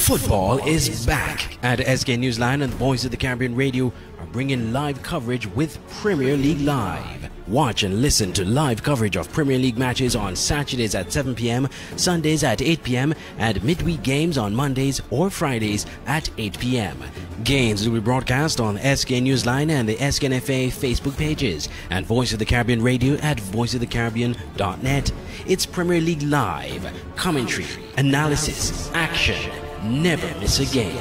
Football is back at SK Newsline, and the Voice of the Caribbean Radio are bringing live coverage with Premier League Live. Watch and listen to live coverage of Premier League matches on Saturdays at 7 p.m, Sundays at 8 p.m, and midweek games on Mondays or Fridays at 8 p.m. Games will be broadcast on SK Newsline and the SKNFA Facebook pages, and Voice of the Caribbean Radio at voiceofthecaribbean.net. It's Premier League Live. Commentary, analysis, action. Never miss a game.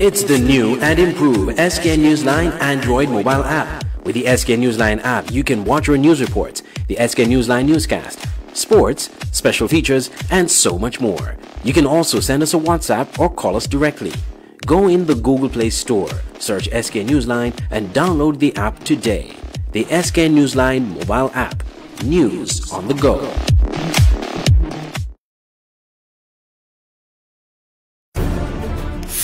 It's the new and improved SK Newsline Android mobile app. With the SK Newsline app, you can watch your news reports, the SK Newsline newscast, sports, special features, and so much more. You can also send us a WhatsApp or call us directly. Go in the Google Play Store, search SK Newsline, and download the app today. The SK Newsline mobile app. News on the go.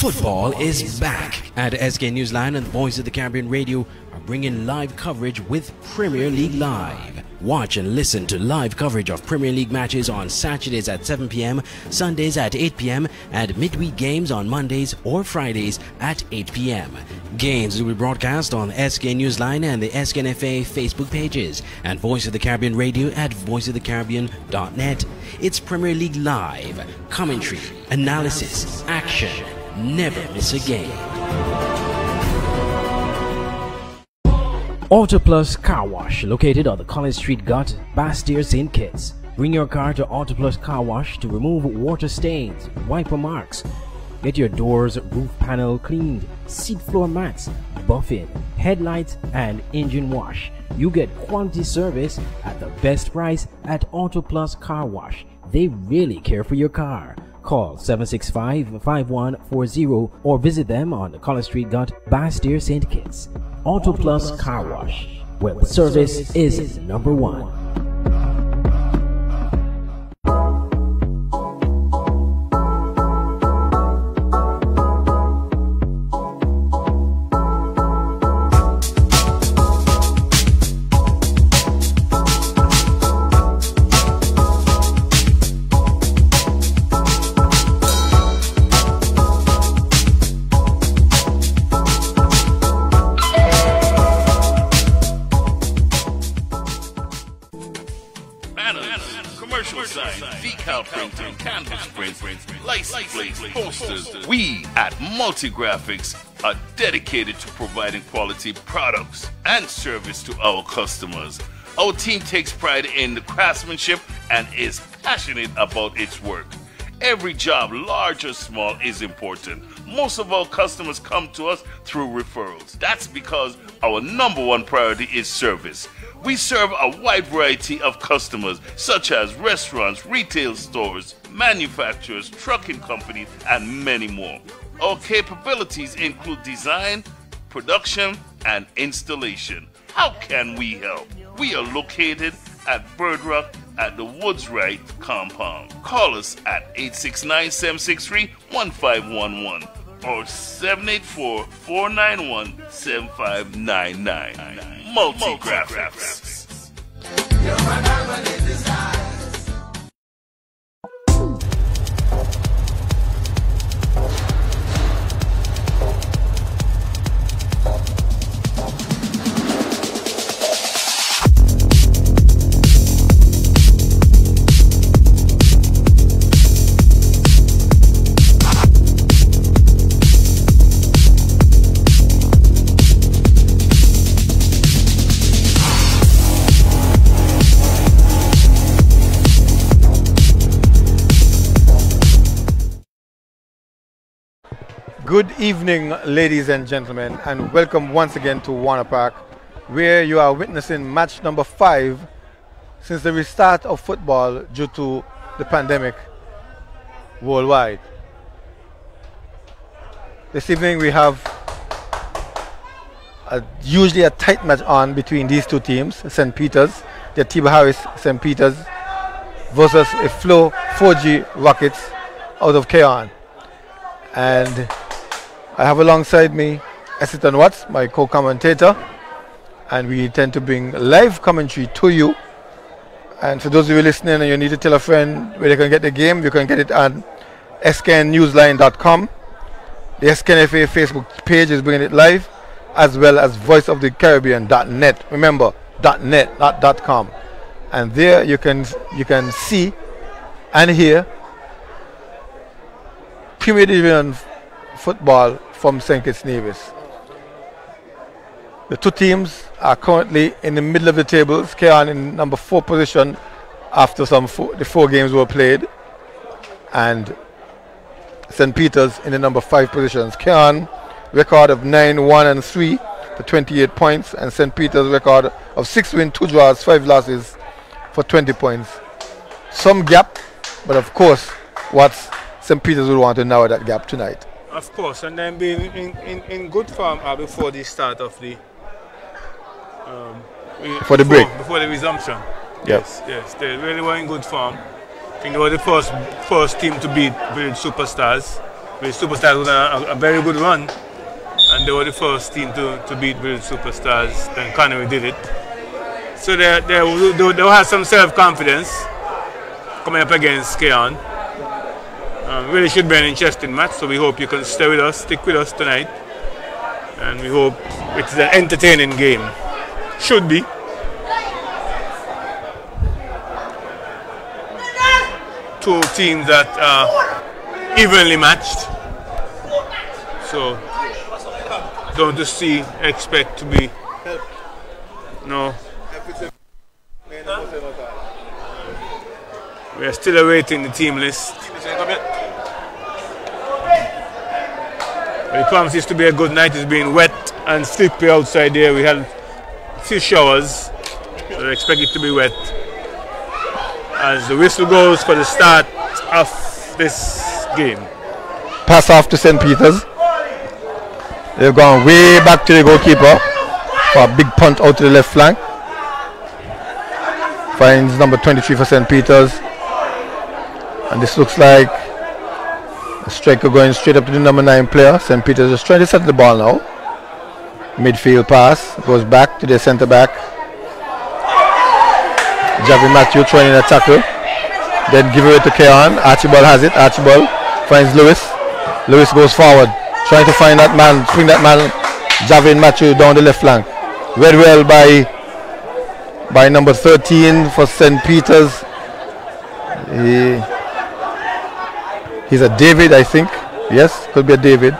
Football is back at SK Newsline, and the Voice of the Caribbean Radio are bringing live coverage with Premier League Live. Watch and listen to live coverage of Premier League matches on Saturdays at 7 p.m, Sundays at 8 p.m, and midweek games on Mondays or Fridays at 8 p.m. Games will be broadcast on SK Newsline and the SKNFA Facebook pages, and Voice of the Caribbean Radio at voiceofthecaribbean.net. It's Premier League Live. Commentary, analysis, action. Never miss a game. Auto Plus Car Wash, located on the College Street Gut, Bastille, St. Kitts. Bring your car to Auto Plus Car Wash to remove water stains, wiper marks. Get your doors, roof panel cleaned, seat floor mats, buffing, headlights, and engine wash. You get quality service at the best price at Auto Plus Car Wash. They really care for your car. Call 765-5140 or visit them on the College Street Gut, Bastille, St. Kitts. Auto Plus Car Wash, where the service is number one. We at Multigraphics are dedicated to providing quality products and service to our customers. Our team takes pride in the craftsmanship and is passionate about its work. Every job, large or small, is important. Most of our customers come to us through referrals. That's because our number one priority is service. We serve a wide variety of customers, such as restaurants, retail stores, manufacturers, trucking companies, and many more. Our capabilities include design, production, and installation. How can we help? We are located at Bird Rock at the Woods Right compound. Call us at 869-763-1511 or 784-491-7599. Multi-Graphics. Good evening, ladies and gentlemen, and welcome once again to Warner Park, where you are witnessing match number 5 since the restart of football due to the pandemic worldwide. This evening we have usually a tight match on between these two teams, St. Peter's, the Atiba Harris St. Peter's versus a Flow 4G Rockets out of Cayon. And I have alongside me Essiton Watts, my co-commentator, and we intend to bring live commentary to you. And for those of you listening and you need to tell a friend where they can get the game, you can get it on SKNNewsline.com. The SKNFA Facebook page is bringing it live, as well as voiceofthecaribbean.net. Remember, .net, not .com. And there you can see and hear Premier Division football from St. Kitts Nevis. The two teams are currently in the middle of the tables. Cayon in number 4 position after the 4 games were played, and St. Peter's in the number 5 positions. Cayon record of 9-1-3 for 28 points, and St. Peter's record of 6 wins, 2 draws, 5 losses for 20 points. Some gap, but of course what's St. Peter's will want to narrow that gap tonight. Of course, and then being in good form before the start of the for the break. Before the resumption. Yep. Yes, they really were in good form. I think they were the first team to beat Village Superstars. Village Superstars was a very good run, and they were the first team to beat Village Superstars. Then Connery did it. So they have some self-confidence coming up against Cayon. Really should be an interesting match, so we hope you can stay with us, stick with us tonight, and we hope it's an entertaining game. Should be. Two teams that are evenly matched, so don't just expect to be we are still awaiting the team list. It promises to be a good night. It's been wet and slippery outside there. We had a few showers, so I expect it to be wet. As the whistle goes for the start of this game. Pass off to St. Peter's. They've gone way back to the goalkeeper for a big punt out to the left flank. Finds number 23 for St. Peter's. And this looks like a striker going straight up to the number 9 player. St. Peter's just trying to set the ball now. Midfield pass goes back to the centre back. Javi Matthew trying a tackle. Then give it to Cayon. Archibald has it. Archibald finds Lewis. Lewis goes forward, trying to find that man, swing that man, Javi Matthew down the left flank. Read well by number 13 for St. Peter's. He's a David, I think. Yes, could be a David.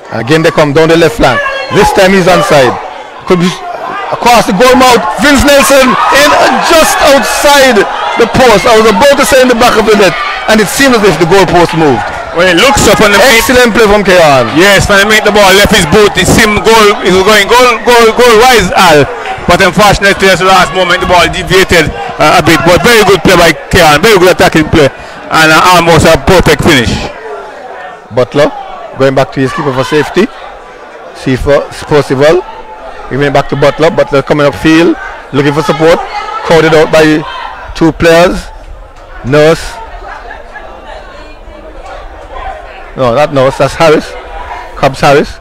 And again they come down the left flank. This time he's onside. Could be across the goal mouth. Vince Nelson in just outside the post. I was about to say in the back of the net, and it seemed as if the goalpost moved. Well, it looks up on the excellent play from Cayon. Yes, when he made the ball, left his boot, it seemed it was going goal wise, Al. But unfortunately, at the last moment, the ball deviated a bit. But very good play by Cayon, very good attacking play, and almost a perfect finish. Butler going back to his keeper for safety. See for Percival. Giving it back to Butler. Butler coming upfield, looking for support. crowded out by 2 players. Nurse. No, not Nurse, that's Harris. Cubs Harris.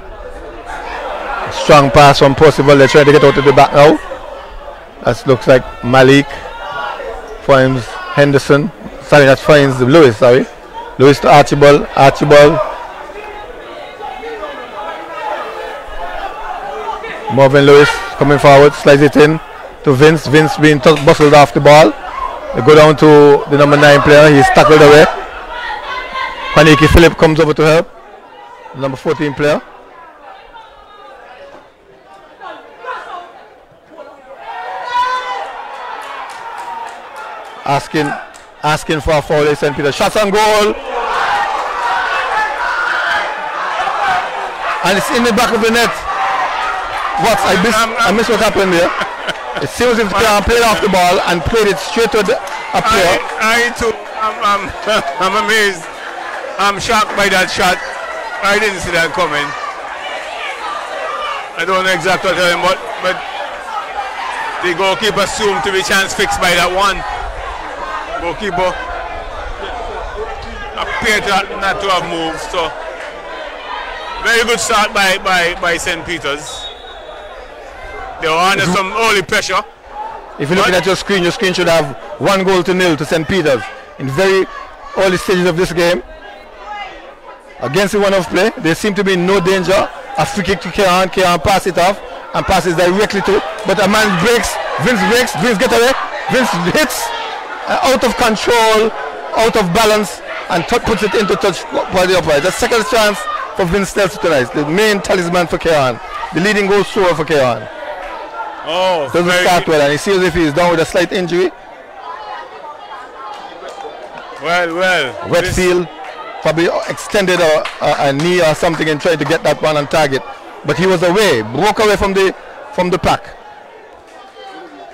Strong pass from Percival. They're trying to get out of the back now. That looks like Malik. Finds Henderson. Sorry, that finds Lewis, sorry. Lewis to Archibald. Archibald. Marvin Lewis coming forward, slides it in to Vince. Vince being bustled off the ball. They go down to the number 9 player. He's tackled away. Paniki Phillip comes over to help. Number 14 player. Asking for a foul. St. Peter. Shots on goal. And it's in the back of the net. What? I missed what happened there. It seems if Cayon played off the ball and played it straight to a player. I too. I'm amazed. I'm shocked by that shot. I didn't see that coming. I don't know exactly what I'm talking about, but the goalkeeper assumed to be chance fixed by that one. Goalkeeper appeared not to have moved, so very good start by St. Peter's. They were under some early pressure. If you're looking at your screen should have 1-0 to St. Peter's in very early stages of this game. Against the one-off play, there seem to be no danger. A free kick to Cayon. Cayon pass it off and passes directly to, but a man breaks. Vince get away. Vince hits out of control, out of balance, and puts it into touch by the upright. The second chance for Vince Stelzer tonight. The main talisman for Cayon. The leading goal scorer for Cayon. Oh, doesn't start well, and he seems as if he's down with a slight injury. Well. Wet field. Probably extended a knee or something and tried to get that one on target, but he was away, broke away from the pack.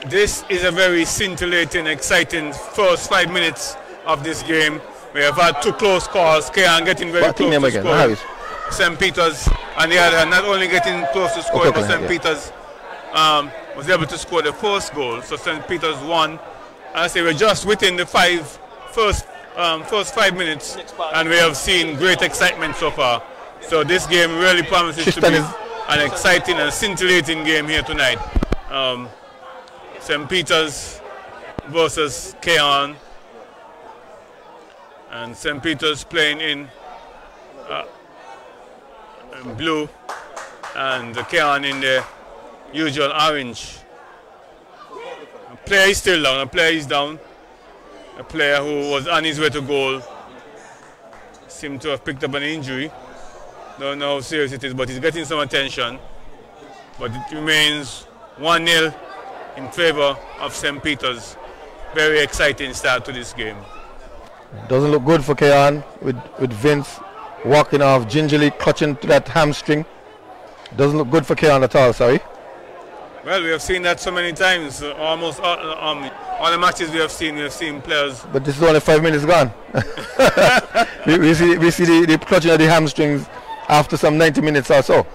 This is a very scintillating, exciting first 5 minutes of this game. We have had 2 close calls. Cayon getting very close to score. St. Peter's, and the other not only getting close to score, but St. Peter's was able to score the first goal. So St. Peter's won. I say we're just within the first 5 minutes, and we have seen great excitement so far. So this game really promises to be an exciting and scintillating game here tonight. St. Peter's versus Cayon, and St. Peter's playing in blue, and the Cayon in the usual orange. The player is still down. The player is down. A player who was on his way to goal seemed to have picked up an injury. Don't know how serious it is, but he's getting some attention. But it remains 1-0 in favor of St. Peter's. Very exciting start to this game. Doesn't look good for Cayon with Vince walking off, gingerly clutching to that hamstring. Doesn't look good for Cayon at all, sorry. Well, we have seen that so many times. Almost all the matches we have seen players. But this is only 5 minutes gone. we see the clutching of the hamstrings after some 90 minutes or so.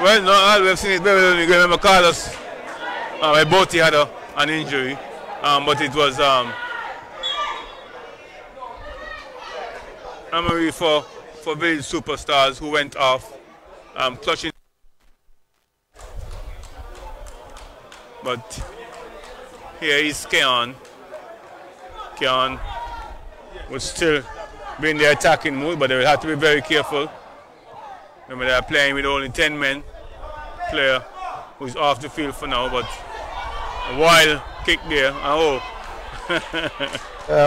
Well, no, we have seen it very well. You remember Carlos, both he had an injury, but it was memory for village superstars who went off clutching. But here is Cayon. Cayon would still be in the attacking mood, but they will have to be very careful. Remember, they are playing with only 10 men. Player who is off the field for now, but a wild kick there.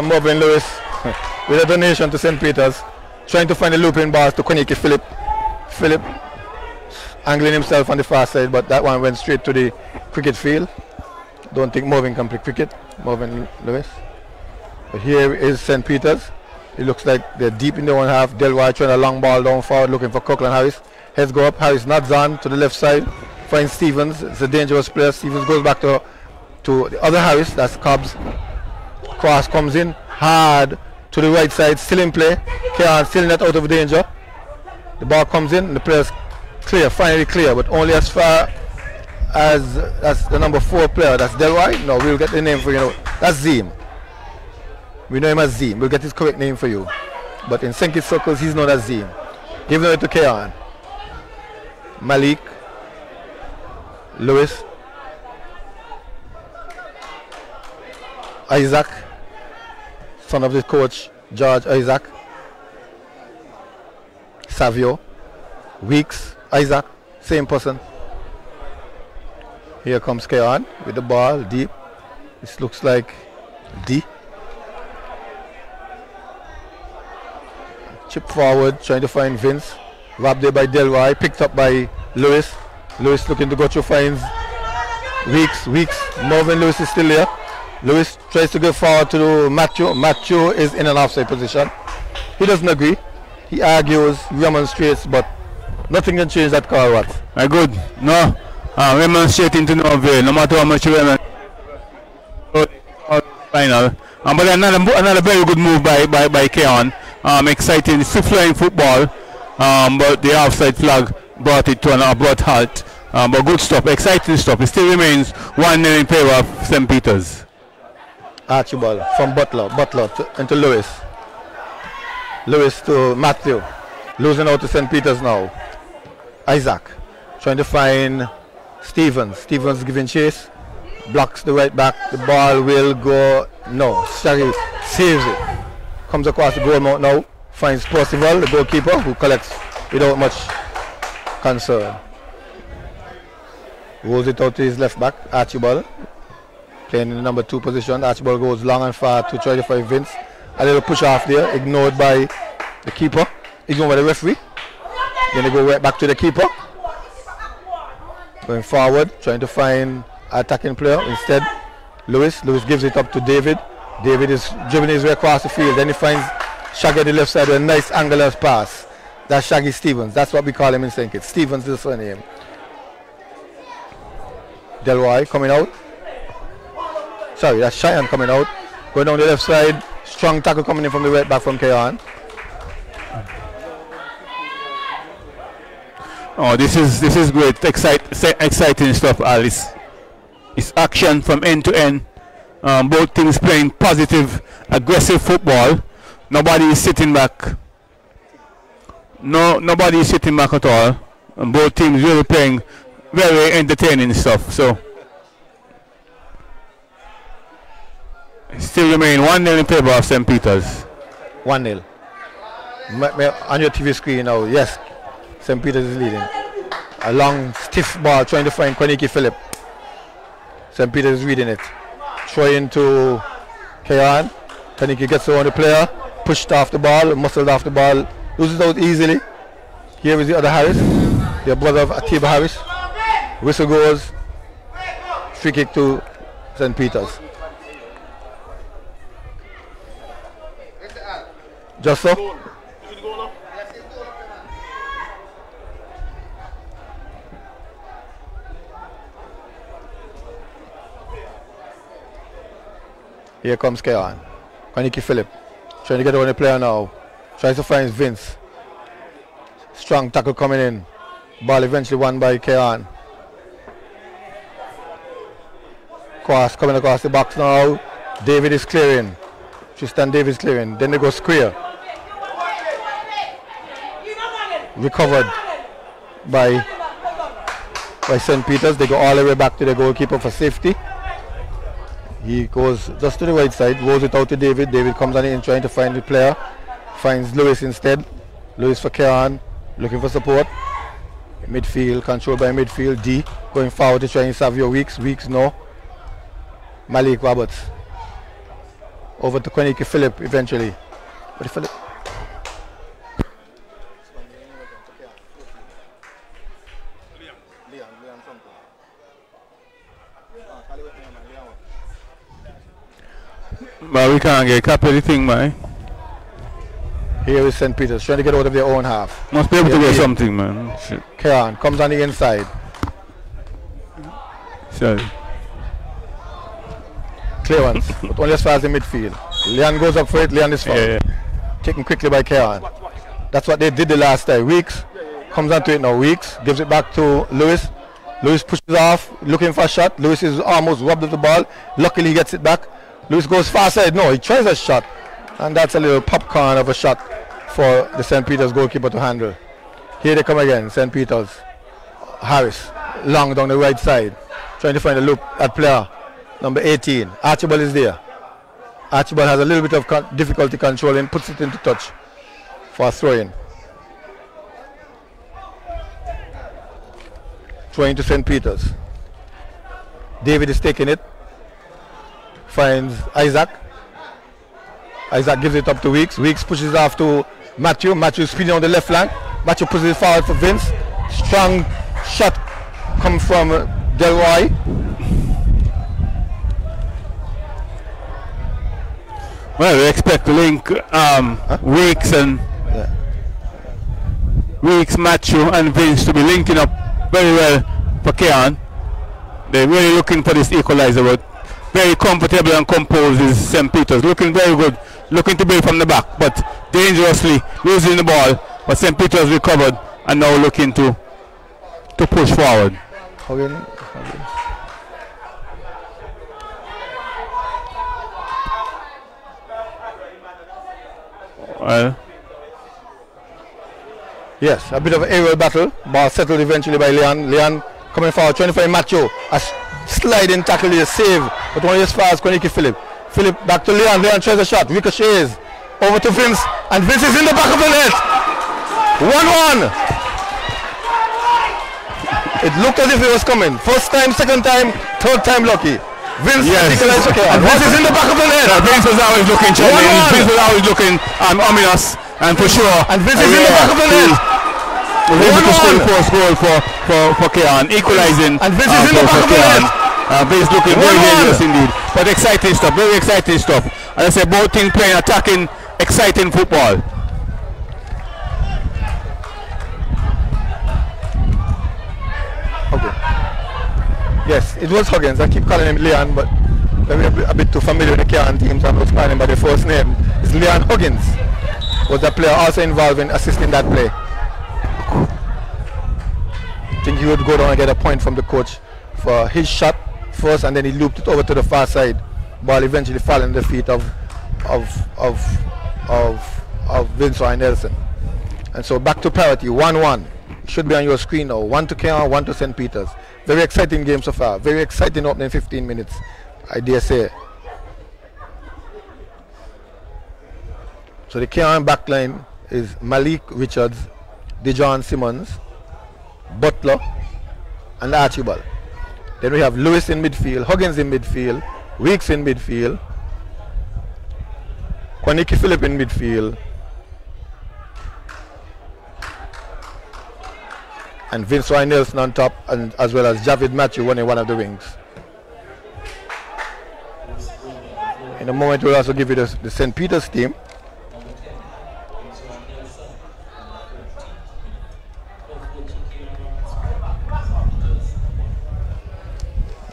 Marvin Lewis with a donation to St. Peter's, trying to find a looping ball to Koniki Phillip. Phillip angling himself on the far side, but that one went straight to the cricket field. Don't think Marvin can play cricket, Marvin Lewis. But here is St. Peter's. It looks like they're deep in the one half. Delroy trying a long ball down forward, looking for Coughlin Harris. Heads go up, Harris nods on to the left side. Finds Stevens, it's a dangerous player. Stevens goes back to the other Harris, that's Cobbs. Cross comes in, hard to the right side, still in play. Cayon still not out of danger. The ball comes in, and the player's clear, finally clear, but only as far as that's the number 4 player. That's Delroy. No, we'll get the name for you. That's Zim. We know him as Zim. We'll get his correct name for you. But in St. Kitts circles, he's known as Zim. Giving it to Cayon. Malik. Lewis. Isaac. Son of the coach, George Isaac. Savio. Weeks. Isaac. Same person. Here comes Cayon with the ball deep. This looks like D. Chip forward, trying to find Vince. Robbed there by Delroy, picked up by Lewis. Lewis looking to go through, finds Weeks. Marvin Lewis is still there. Lewis tries to go forward to Matthew. Matthew is in an offside position. He doesn't agree. He argues, remonstrates, but nothing can change that call. What? Good. No. Remonstrating to no avail, no matter how much you remonstrate. Final. But another very good move by Cayon. Exciting, still flying football, but the offside flag brought it to an abrupt halt. But good stop, exciting stop. It still remains 1-0 in favor of St. Peter's. Archibald from Butler into Lewis. Lewis to Matthew. Losing out to St. Peter's now. Isaac trying to find Stevens. Stevens giving chase. Blocks the right back. The ball will go. No. Shaggy saves it. Comes across the goal mouth now. Finds Percival, the goalkeeper, who collects without much concern. Rolls it out to his left back, Archibald. Playing in the number 2 position. Archibald goes long and far to try to find Vince. A little push off there, ignored by the keeper. Ignored by the referee. Then they go right back to the keeper. Going forward, trying to find an attacking player. Instead, Lewis gives it up to David. David is dribbling his way across the field. Then he finds Shaggy at the left side with a nice angular pass. That's Shaggy Stevens. That's what we call him in St. Kitts. Stevens is the surname. Delroy coming out. Sorry, that's Cheyenne coming out. Going down the left side. Strong tackle coming in from the right back from Cayon. Oh, this is great. Exciting stuff, Alice. It's action from end to end. Both teams playing positive, aggressive football. Nobody is sitting back. Nobody is sitting back at all. And both teams really playing very entertaining stuff. So still remain 1-0 in favor of St. Peter's. 1-0. On your TV screen now, yes, St. Peter's is leading. A long, stiff ball trying to find Kwaniki Phillip. St. Peter's is reading it. Throw into Cayon. Kwaniki gets around the player, pushed off the ball, muscled off the ball, loses out easily. Here is the other Harris, the brother of Atiba Harris. Whistle goes. Free kick to St. Peter's. Just so. Here comes Cayon. Kwaniki Phillip trying to get on the player now. Tries to find Vince. Strong tackle coming in. Ball eventually won by Cayon. Cross coming across the box now. David is clearing. Tristan Davis clearing. Then they go square. Recovered by St. Peter's. They go all the way back to the goalkeeper for safety. He goes just to the right side, rolls it out to David. David comes on in trying to find the player. Finds Lewis instead. Lewis for Cayon, looking for support. Midfield, controlled by midfield. D going forward to try and Savio Weeks. Weeks no. Malik Roberts. Over to Kwaniki Phillip eventually. But Phillip. But we can't get copy of the thing, man. Here is St. Peter's trying to get out of their own half. Must be able to get something, man. Shit. Cayon comes on the inside. Sorry. Clearance, but only as far as the midfield. Leon goes up for it, Leon is fouled. Yeah. Taken quickly by Cayon. That's what they did the last time. Weeks comes onto it now. Weeks gives it back to Lewis. Lewis pushes off, looking for a shot. Lewis is almost robbed of the ball. Luckily he gets it back. Lewis goes far side. No, he tries a shot. And that's a little popcorn of a shot for the St. Peter's goalkeeper to handle. Here they come again, St. Peter's. Harris, long down the right side, trying to find a loop at player number 18. Archibald is there. Archibald has a little bit of difficulty controlling, puts it into touch for a throw-in. Throwing to St. Peter's. David is taking it. Finds Isaac. Isaac gives it up to Weeks. Weeks pushes off to Matthew. Matthew speeding on the left flank. Matthew pushes it forward for Vince. Strong shot comes from Delroy. Well, we expect to link Weeks and Weeks, Matthew and Vince to be linking up very well for Cayon. They're really looking for this equalizer, but very comfortable and composed is St. Peter's. Looking very good, looking to build from the back, but dangerously losing the ball. But St. Peter's recovered and now looking to push forward. Well, yes, a bit of an aerial battle. Ball settled eventually by Leon. Leon coming forward, trying to find Matthew. A sliding tackle here, save, but only as far as Koniki Philip. Philip back to Leon. Leon tries a shot, ricochets over to Vince, and Vince is in the back of the net. 1-1. It looked as if it was coming. First time, second time, third time lucky. Vince, yes. and Vince is in the back of the net. Vince was always looking challenging. Vince was always looking ominous, and for sure. And Vince is in the back of the net. Was able to score the first goal for Cayon, equalizing. And Vince is in the back of the net. Vince looking very dangerous indeed. But exciting stuff, very exciting stuff. As I say, both teams playing attacking, exciting football. Okay. Yes, it was Huggins. I keep calling him Leon, but we're a bit too familiar with the Cayon teams. I'm not calling him by the first name. It's Leon Huggins. Was the player also involved in assisting that play? I think he would go down and get a point from the coach for his shot first, and then he looped it over to the far side. Ball eventually falling in the feet of Vince Roy Nelson. And so back to parity, 1-1. Should be on your screen now. 1 to Cayon, 1 to St. Peter's. Very exciting game so far. Very exciting opening 15 minutes, I dare say. So the Cayon backline is Malik Richards, Dejon Simmons, Butler, and Archibald. Then we have Lewis in midfield, Huggins in midfield, Weeks in midfield, Koniki Philip in midfield, and Vince Roy Nelson on top, and as well as Javid Matthew running one of the wings. In a moment we'll also give you the St. Peter's team.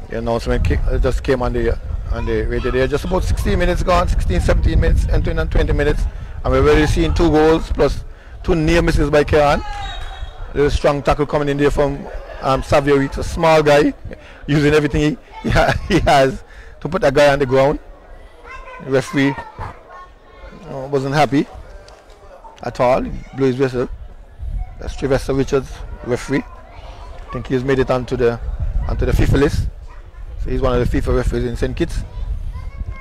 The announcement just came on the radio there. Just about 16 minutes gone, 16, 17 minutes, entering on 20 minutes. And we've already seen 2 goals plus 2 near misses by Cayon. There's a strong tackle coming in there from Xavier Weeks, a small guy, using everything he has to put that guy on the ground. The referee wasn't happy at all. He blew his whistle. That's Trevester Richards, referee. I think he's made it onto the FIFA list. So he's one of the FIFA referees in St. Kitts,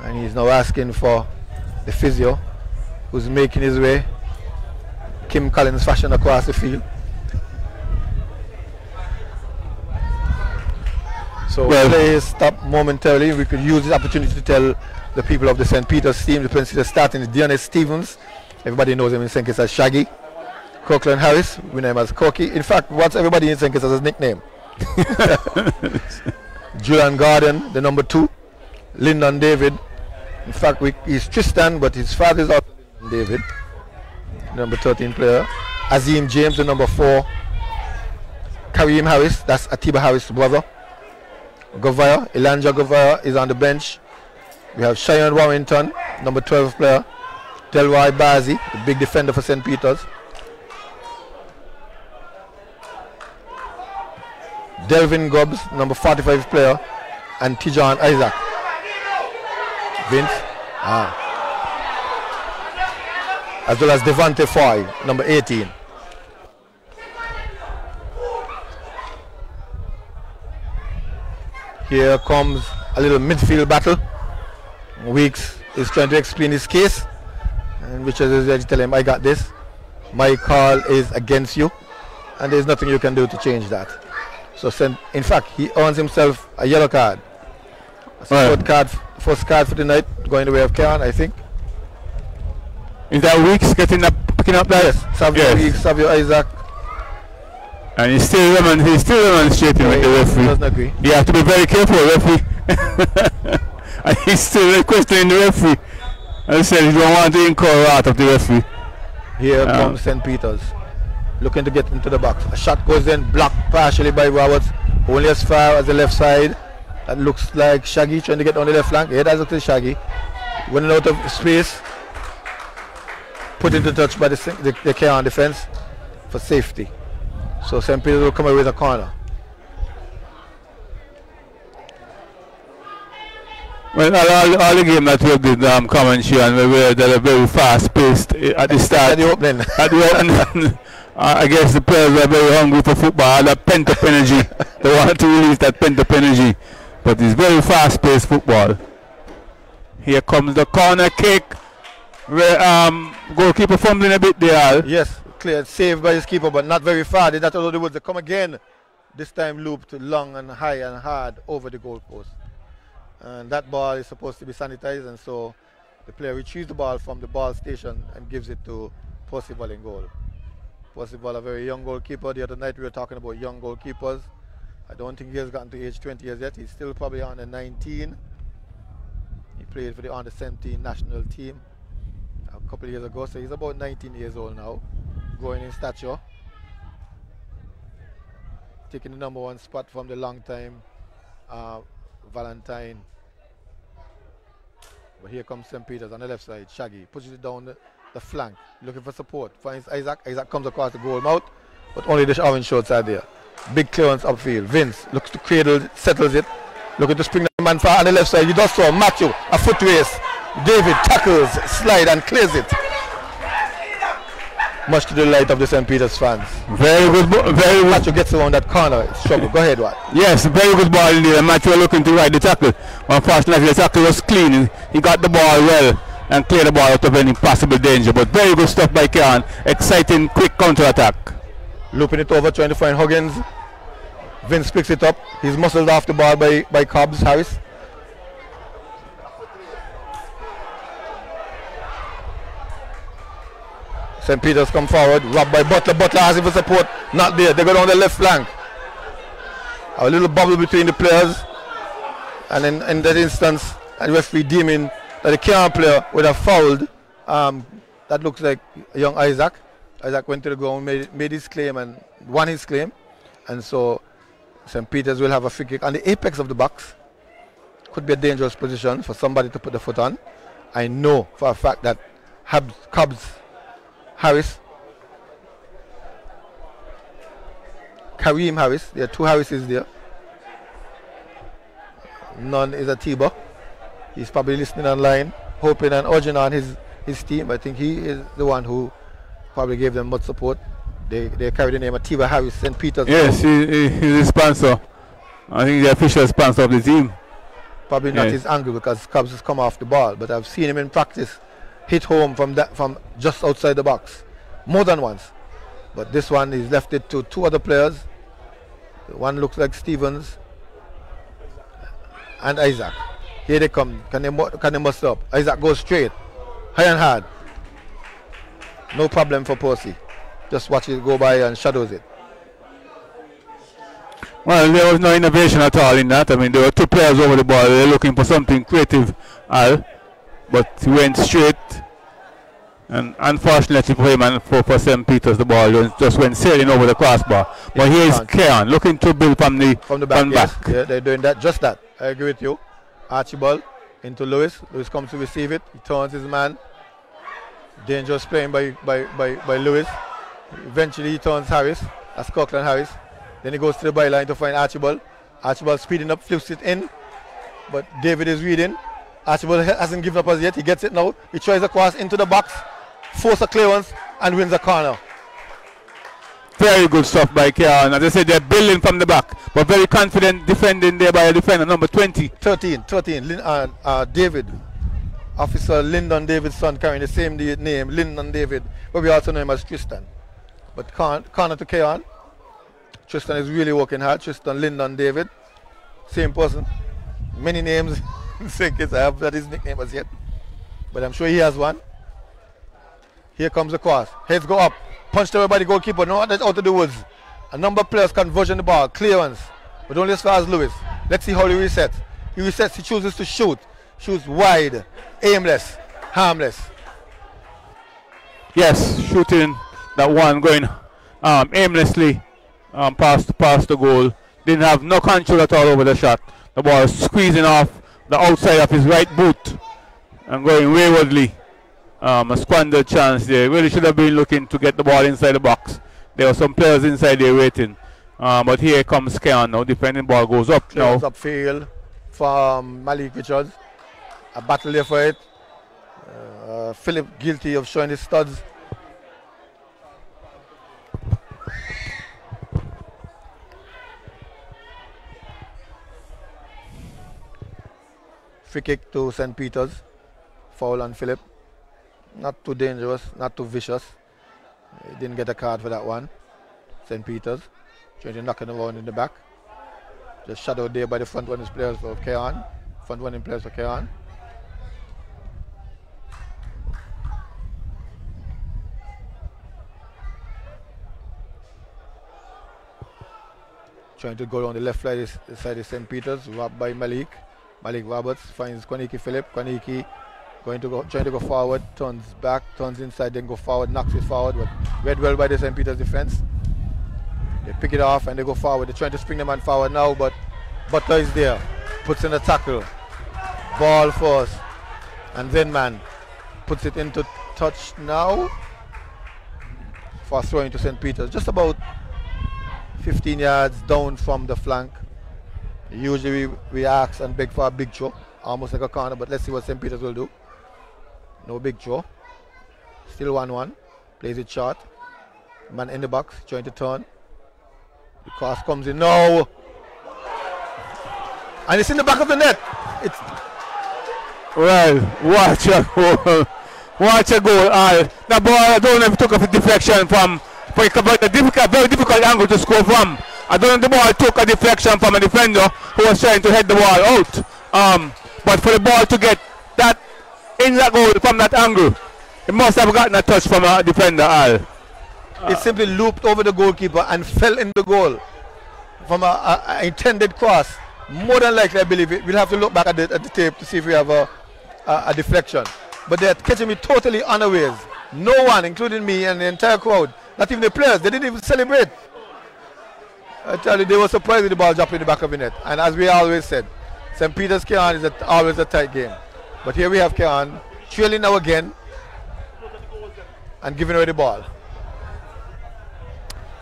and he's now asking for the physio, who's making his way Kim Collins fashion across the field. So play stop momentarily. We could use this opportunity to tell the people of the St. Peter's team, the principal starting is Dearness Stevens. Everybody knows him in St. Kitts as Shaggy. Coquelin Harris, we know him as Corky. In fact, what's everybody in St. Kitts as his nickname? Julian Garden, the number 2. Lyndon David. In fact, he's Tristan, but his father is also Lyndon David, number 13 player. Azim James, the number 4. Kareem Harris, that's Atiba Harris' brother. Govaya, Elijah Govaya is on the bench. We have Cheyenne Warrington, number 12 player. Delroy Bazi, the big defender for St. Peter's. Delvin Gubbs, number 45 player, and Tijan Isaac. Vince. As well as Devante Foy, number 18. Here comes a little midfield battle. Weeks is trying to explain his case, and Richard is ready to tell him, I got this. My call is against you, and there's nothing you can do to change that. So in fact, he earns himself a yellow card. First card for the night, going the way of Cayon, I think. Is that Weeks picking up that? Yes, Savio Weeks, Savio Isaac. And he's still demonstrating with the referee. He doesn't agree. You have to be very careful, referee. And he's still questioning the referee. As I said, he don't want to incur wrath of the referee. Here comes St. Peter's, looking to get into the box. A shot goes in, blocked partially by Roberts, only as far as the left side. That looks like Shaggy trying to get on the left flank. Yeah, that looks like Shaggy. Running out of space. Put into touch by the Cayon defense for safety. So St. Peter's will come away with a corner. Well, all the game that we did commentary, and we were that are very fast paced at the start. At the opening. At the opening. I guess the players are very hungry for football, that pent up energy. They want to release that pent up energy. But it's very fast paced football. Here comes the corner kick. Where goalkeeper fumbling a bit there. Yes, cleared, saved by his keeper, but not very far. They not all the woods. They come again. This time looped long and high and hard over the goalpost. And that ball is supposed to be sanitized, and so the player retrieves the ball from the ball station and gives it to Percival in goal. Percival, a very young goalkeeper. The other night we were talking about young goalkeepers. I don't think he has gotten to age 20 years yet. He's still probably under 19. He played for the under 17 national team a couple of years ago, so he's about 19 years old now, growing in stature, taking the number 1 spot from the long time Valentine. But here comes St. Peter's on the left side. Shaggy pushes it down the flank, looking for support. Finds Isaac. Isaac comes across the goal mouth, but only the orange shorts are there. Big clearance upfield. Vince looks to cradle, settles it, looking to spring the man far on the left side. He does so. Matthew, a foot race. David tackles, slide and clears it. Much to the delight of the St. Peter's fans. Very good. Matthew gets around that corner. It's trouble. Go ahead, what? Yes, very good ball in there. Matthew looking to ride the tackle. Unfortunately, the tackle was clean. He got the ball well and cleared the ball out of any possible danger. But very good stuff by Cayon. Exciting, quick counter-attack. Looping it over, trying to find Huggins. Vince picks it up. He's muscled off the ball by Cobbs Harris. St. Peter's come forward, robbed by Butler. Butler asking for support, not there. They go down the left flank. A little bubble between the players, and in that instance, the referee deeming that the Cayon player would have fouled. That looks like young Isaac. Isaac went to the ground, made his claim and won his claim, and so St. Peter's will have a free kick on the apex of the box. Could be a dangerous position for somebody to put the foot on. I know for a fact that Cobbs Harris, Kareem Harris, there are 2 Harrises there. None is a Tiba. He's probably listening online, hoping and urging on his team. I think he is the one who probably gave them much support. They carry the name of Tiba Harris, St. Peter's. Yes, he's the sponsor. I think the official sponsor of the team. Probably not his angle because Cobbs has come off the ball, but I've seen him in practice hit home from just outside the box more than once. But this one, he's left it to 2 other players. One looks like Stevens and Isaac. Here they come. Can they muster up? Isaac goes straight, high and hard. No problem for Percy. Just watch it go by and shadows it. Well, there was no innovation at all in that. I mean, there were 2 players over the ball. They were looking for something creative, Al. But he went straight, and unfortunately for him and for St. Peter's, the ball just went sailing over the crossbar. But here is Cayon looking to build from the back. Yes. Yeah, they're doing that, just that. I agree with you. Archibald into Lewis. Lewis comes to receive it. He turns his man. Dangerous playing by Lewis. Eventually he turns Harris. That's Kirkland Harris. Then he goes to the byline to find Archibald. Archibald speeding up, flips it in. But David is reading. Archibald hasn't given up as yet. He gets it now. He tries a cross into the box, forces a clearance, and wins a corner. Very good stuff by Cayon. As I said, they're building from the back, but very confident defending there by a defender, number 20. 13. David. Officer Lyndon David's son carrying the same name, Lyndon David, but we also know him as Tristan. But corner to Cayon. Tristan is really working hard. Tristan Lyndon David. Same person. Many names. Same case I have not his nickname as yet. But I'm sure he has one. Here comes the cross. Heads go up. Punched away by the goalkeeper. No, that's out of the woods. A number of players conversion the ball. Clearance. But only as far as Lewis. Let's see how he resets. He resets. He chooses to shoot. Shoots wide. Aimless. Harmless. Yes, shooting that one going aimlessly past the goal. Didn't have no control at all over the shot. The ball is squeezing off the outside of his right boot and going waywardly. A squandered chance there. Really should have been looking to get the ball inside the box. There were some players inside there waiting. But here comes Cayon now. Defending ball goes up now. Upfield from Malik Richards. A battle there for it. Philip guilty of showing his studs. Free kick to St. Peter's. Foul on Philip. Not too dangerous, not too vicious. He didn't get a card for that one. St. Peter's trying to knock him around in the back. Just shadowed there by the front running players for Cayon. Front running players for Cayon. Trying to go on the left side of St. Peter's, robbed by Malik. Malik Roberts finds Kwaniki Philip. Kwaniki trying to go forward, turns back, turns inside, then go forward, knocks it forward, but read well by the St. Peter's defense. They pick it off and they go forward. They're trying to spring the man forward now, but Butler is there, puts in a tackle, ball first, and then man puts it into touch now for throwing to St. Peter's, just about 15 yards down from the flank. Usually we ask and beg for a big throw, almost like a corner, but let's see what St. Peter's will do. No big throw. Still 1-1. Plays it short. Man in the box, trying to turn. The cross comes in now. And it's in the back of the net. It's well, watch a goal. Watch a goal. The ball, I don't know if it took a deflection from a very difficult angle to score from. I don't know if the ball took a deflection from a defender who was trying to head the ball out. But for the ball to get that in that goal from that angle, it must have gotten a touch from a defender. It simply looped over the goalkeeper and fell in the goal from an intended cross. More than likely, I believe it. We'll have to look back at the tape to see if we have a deflection. But they're catching me totally unawares. No one, including me and the entire crowd, not even the players, they didn't even celebrate. I tell you, they were surprised with the ball dropping in the back of the net. And as we always said, St. Peter's Cayon is always a tight game. But here we have Cayon trailing now again and giving away the ball.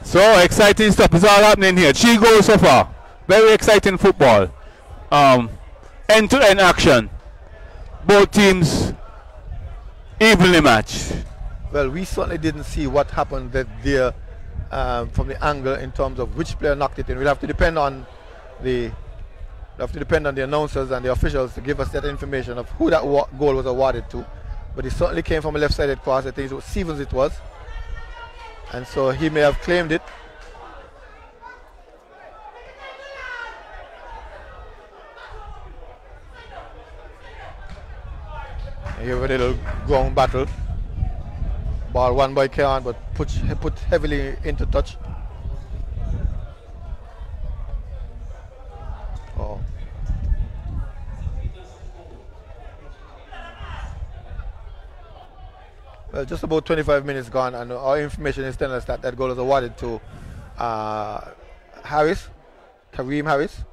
So exciting stuff is all happening here. 3 goals so far. Very exciting football. End-to-end action. Both teams evenly matched. Well, we certainly didn't see what happened there from the angle in terms of which player knocked it in. We'll have to depend on the announcers and the officials to give us that information of who that goal was awarded to. But it certainly came from a left-sided cross. I think it was Stevens it was. And so he may have claimed it. Here we have a little ground battle. Ball won by Cayon, but put heavily into touch. Oh. Well, just about 25 minutes gone, and our information is telling us that that goal was awarded to Harris, Kareem Harris.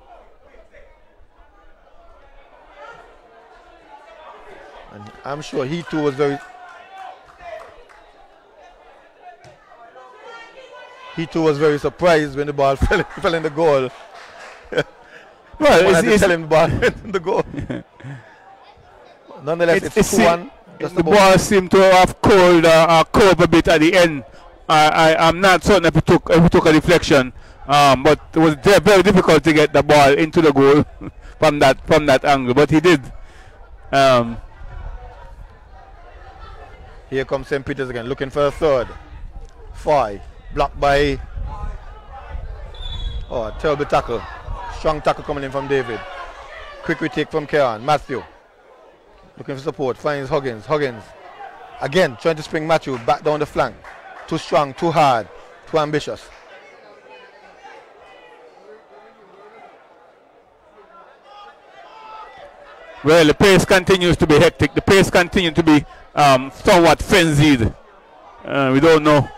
And I'm sure he too was He too was very surprised when the ball fell in the goal. Well, it's tell him the ball went in the goal. Nonetheless, it's 2-1. The ball seemed to have curved a bit at the end. I'm not certain if it took a deflection, but it was very difficult to get the ball into the goal from that angle. But he did. Here comes St. Peter's again, looking for a third. Foy, blocked by. Oh, a terrible tackle. Strong tackle coming in from David. Quick retake from Cayon. Matthew. Looking for support. Finds Huggins. Huggins. Again, trying to spring Matthew back down the flank. Too strong, too hard, too ambitious. Well, the pace continues to be hectic. The pace continues to be somewhat frenzied. We don't know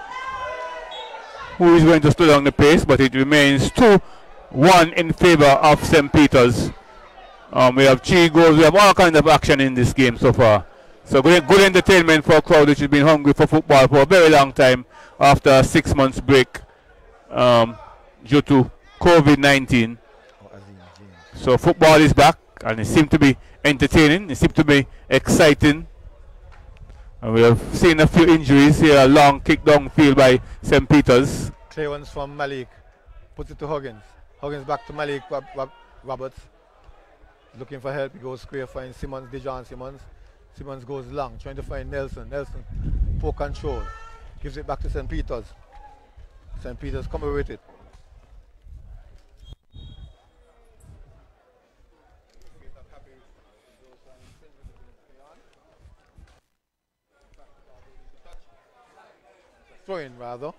who is going to slow down the pace, but it remains 2-1 in favor of St. Peter's. We have 3 goals. We have all kinds of action in this game so far. So good entertainment for a crowd which has been hungry for football for a very long time after a 6 months break due to COVID-19. So football is back, and it seems to be entertaining. It seems to be exciting. And we have seen a few injuries here. A long kick downfield by St. Peter's. Clear ones from Malik. Puts it to Huggins. Huggins back to Malik Roberts. Looking for help. He goes square, finds Simmons, Dejan Simmons. Simmons goes long, trying to find Nelson. Nelson, poor control. Gives it back to St. Peter's. St. Peter's come away with it. Throw in rather.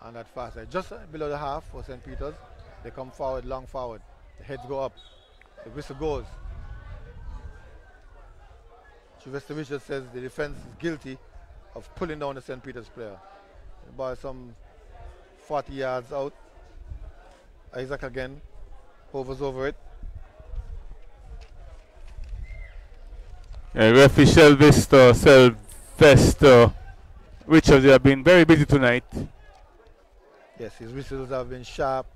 And that far side. Just below the half for St. Peter's. They come forward, long forward. The heads go up. The whistle goes. Sylvester Richards says the defense is guilty of pulling down the St. Peter's player. The ball is some 40 yards out. Isaac again hovers over it. Referee Sylvester Richards have been very busy tonight. Yes, his whistles have been sharp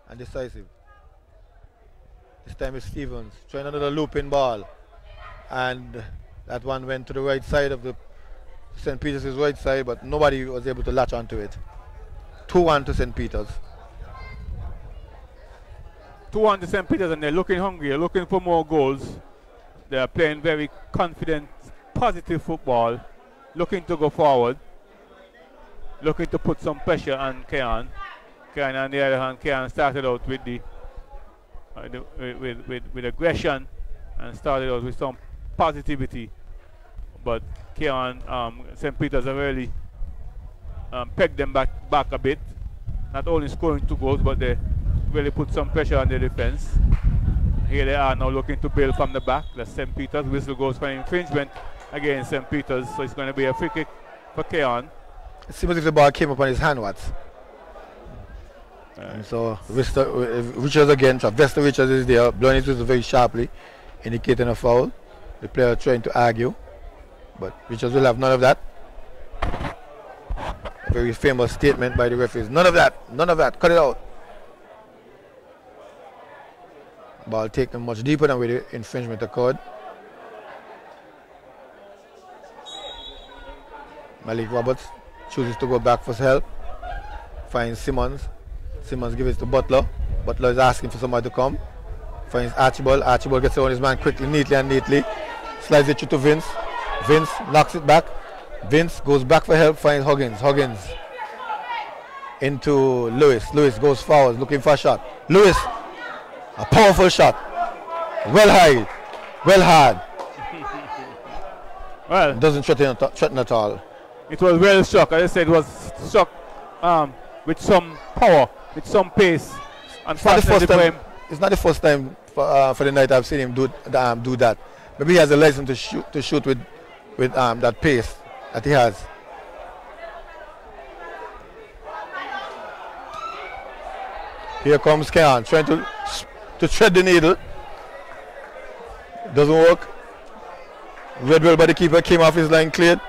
and decisive. This time it's Stevens trying another looping ball, and that one went to the right side of the St. Peter's right side, but nobody was able to latch onto it. 2-1 to St. Peter's. 2-1 to St. Peter's, and they're looking hungry. They're looking for more goals. They're playing very confident, positive football, looking to go forward, looking to put some pressure on Cayon. Cayon, on the other hand, Cayon started out with with aggression and started out with some positivity, but Cayon, St. Peter's have really pegged them back a bit. Not only scoring 2 goals, but they really put some pressure on the defense. Here they are now looking to build from the back. That's St. Peter's. Whistle goes for infringement against St. Peter's, so it's going to be a free kick for Cayon. It seems as if the ball came up on his hand, Watts. And so Richards again, Sylvester Richards is there, blowing his whistle very sharply, indicating a foul. The player trying to argue, but Richards will have none of that. A very famous statement by the referees. None of that, cut it out. Ball taken much deeper than where the infringement occurred. Malik Roberts chooses to go back for help. Finds Simmons. Simmons gives it to Butler. Butler is asking for somebody to come. Finds Archibald. Archibald gets around his man quickly, neatly. Slides it to Vince. Vince knocks it back. Vince goes back for help. Finds Huggins. Huggins into Lewis. Lewis goes forward, looking for a shot. Lewis, a powerful shot. Well high, well hard. Well, doesn't threaten at all. It was well struck. As I said, it was struck with some power, with some pace. It's not the first time for the night I've seen him do that. Maybe he has a license to shoot with that pace that he has. Here comes Cayon trying to thread the needle. Doesn't work. Redwell by the keeper came off his line, cleared.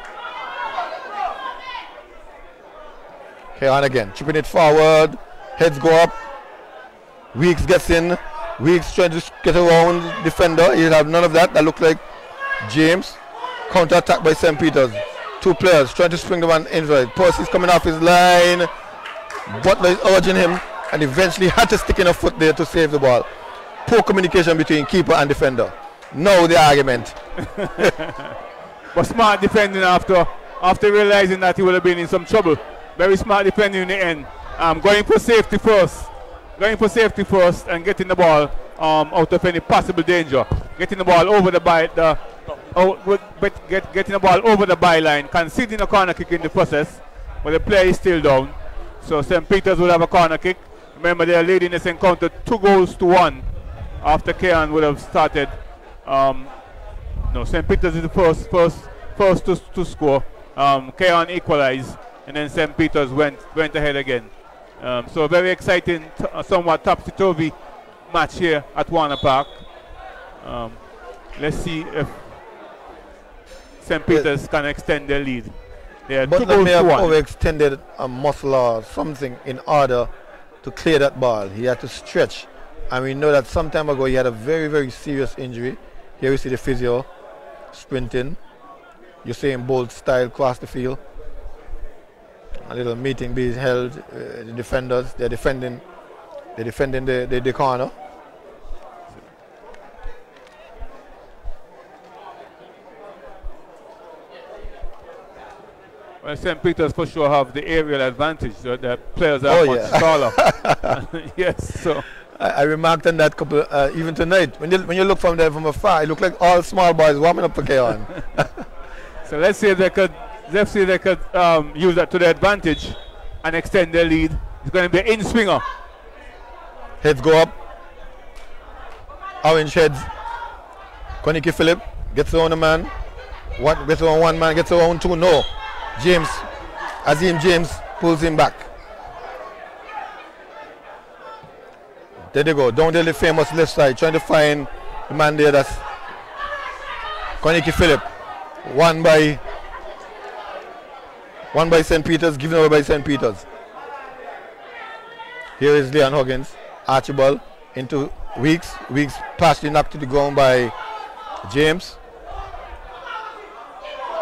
Cayon again, chipping it forward. Heads go up. Weeks gets in. Weeks trying to get around defender. He'll have none of that. That looked like James. Counter attack by St. Peter's. 2 players trying to spring the one inside. Percy's coming off his line. Butler is urging him and eventually had to stick in a foot there to save the ball. Poor communication between keeper and defender. Now the argument. But smart defending after realizing that he would have been in some trouble. Very smart defending in the end. Going for safety first. Going for safety first and getting the ball out of any possible danger. Getting the ball over the getting the ball over the byline, conceding a corner kick in the process, but the player is still down. So St. Peter's will have a corner kick. Remember, they are leading this encounter 2-1 after Cayon would have started. No, St. Peter's is the first to score. Cayon equalized, and then St. Peter's went ahead again. So a very exciting, somewhat topsy-turvy match here at Warner Park. Let's see if St. Peter's can extend their lead. But they may have overextended a muscle or something in order to clear that ball. He had to stretch. And we know that some time ago he had a very, very serious injury. Here we see the physio sprinting. Usain Bolt style across the field. A little meeting being held. The defenders, they're defending the corner. Well, St. Peter's for sure have the aerial advantage. So the players are much taller. Yes, so. I remarked on that couple, even tonight. When you look from there from afar, it looked like all small boys warming up for Cayon. So let's see if they could use that to their advantage and extend their lead. It's going to be an in-swinger. Heads go up. Orange heads. Koniki Phillip gets around a man. Gets around one man, gets around two. No. James, Azim James pulls him back. There they go, down the famous left side, trying to find the man there. That's Koniki Phillip. One by St. Peter's, given over by St. Peter's. Here is Leon Huggins. Archibald into Weeks. Weeks partially knocked to the ground by James.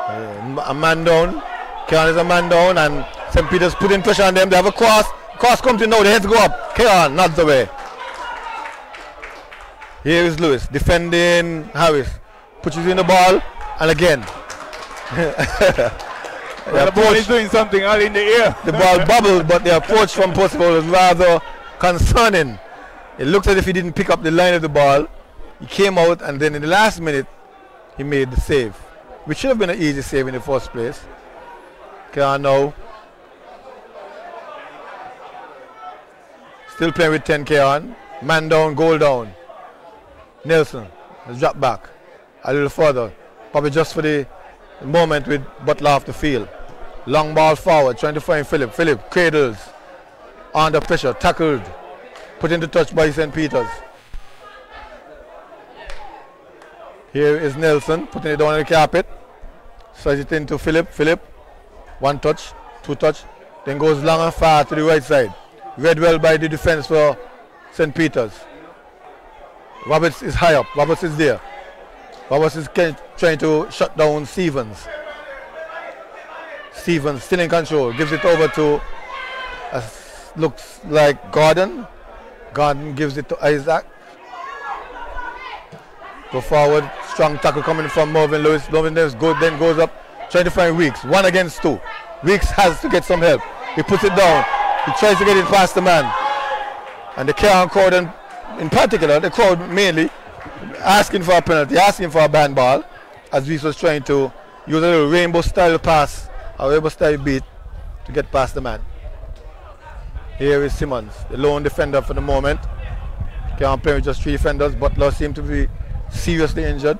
A man down. Cayon is a man down, and St. Peter's putting pressure on them. They have a cross. Cross comes in now. The heads go up. Cayon nods away. Here is Lewis defending Harris. Pushes in the ball, and again. The ball is doing something out in the air. The ball bubbled, but the approach from Percival was rather concerning. It looked as if he didn't pick up the line of the ball. He came out, and then in the last minute, he made the save, which should have been an easy save in the first place. Cayon now. Still playing with 10 Cayon. Man down, goal down. Nelson has dropped back a little further. Probably just for the moment with Butler off the field. Long ball forward, trying to find Phillip. Phillip cradles. Under pressure, tackled. Put into touch by St. Peter's. Here is Nelson, putting it down on the carpet. Slides it into Phillip. Phillip. One touch, two touch. Then goes long and far to the right side. Read well by the defense for St. Peter's. Roberts is high up. Roberts is there. Roberts is trying to shut down Stevens. Stevens still in control. Gives it over to, looks like Gordon. Gordon gives it to Isaac. Go forward. Strong tackle coming from Marvin Lewis. Marvin Lewis then goes up. Trying to find Weeks. 1 against 2. Weeks has to get some help. He puts it down. He tries to get it past the man. And the Cayon crowd, in particular, the crowd mainly, asking for a penalty, asking for a ban ball, as Weeks was trying to use a little rainbow style pass, a rainbow style beat to get past the man. Here is Simmons, the lone defender for the moment. Cayon playing with just 3 defenders. Butler seems to be seriously injured.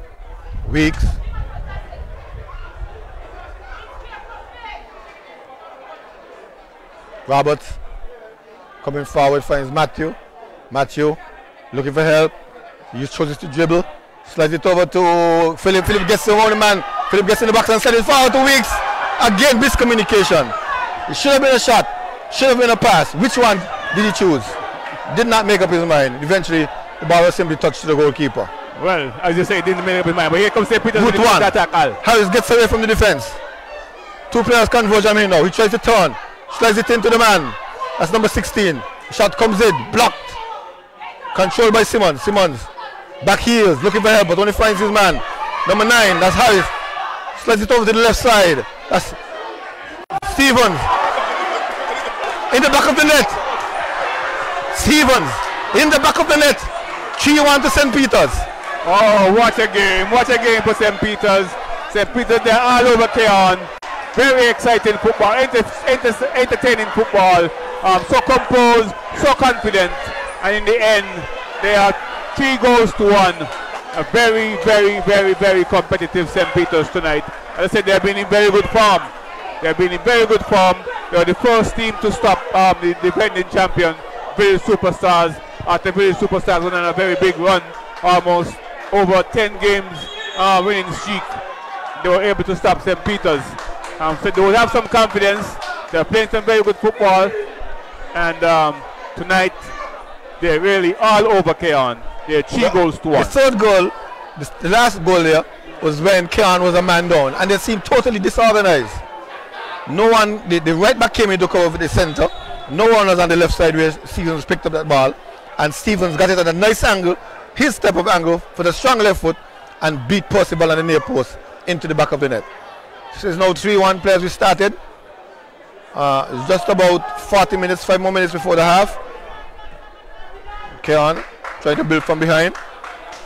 Weeks. Roberts coming forward, finds Matthew. Matthew looking for help. He chooses to dribble. Slides it over to Phillip. Phillip gets around the man. Phillip gets in the box and sends it forward to Weeks. Again, miscommunication. It should have been a shot. Should have been a pass. Which one did he choose? Did not make up his mind. Eventually, the ball was simply touched to the goalkeeper. Well, as you say, he didn't make up his mind. But here comes St. Peter's with one. the tackle. Harris gets away from the defense. Two players converge on him now. He tries to turn. Slides it into the man. That's number 16. Shot comes in. Blocked. Controlled by Simmons. Simmons. Back heels. Looking for help, but only finds his man. Number 9. That's Harris. Slides it over to the left side. That's Stevens. In the back of the net. Stevens. In the back of the net. 3-1 to St. Peter's. Oh, what a game. What a game for St. Peter's. St. Peter's, they're all over Cayon. Very exciting football, entertaining football. So composed, so confident. And in the end, they are 3 goals to 1. A very, very, very, very competitive St. Peter's tonight. As I said, they've been in very good form. They've been in very good form. They are the first team to stop the defending champion, Village Superstars. After Village Superstars went on a very big run, almost over 10 games winning streak. They were able to stop St. Peter's. So they will have some confidence. They're playing some very good football. And tonight, they're really all over Cayon. They're 3 goals to 1. The third goal, the last goal there, was when Cayon was a man down. And they seemed totally disorganized. No one, the right back came in to cover the center. No one was on the left side where Stevens picked up that ball. And Stevens got it at a nice angle, his step up angle for the strong left foot, and beat Percival on the near post into the back of the net. This is now 3-1 players we started. It's just about 40 minutes, 5 more minutes before the half. Cayon trying to build from behind.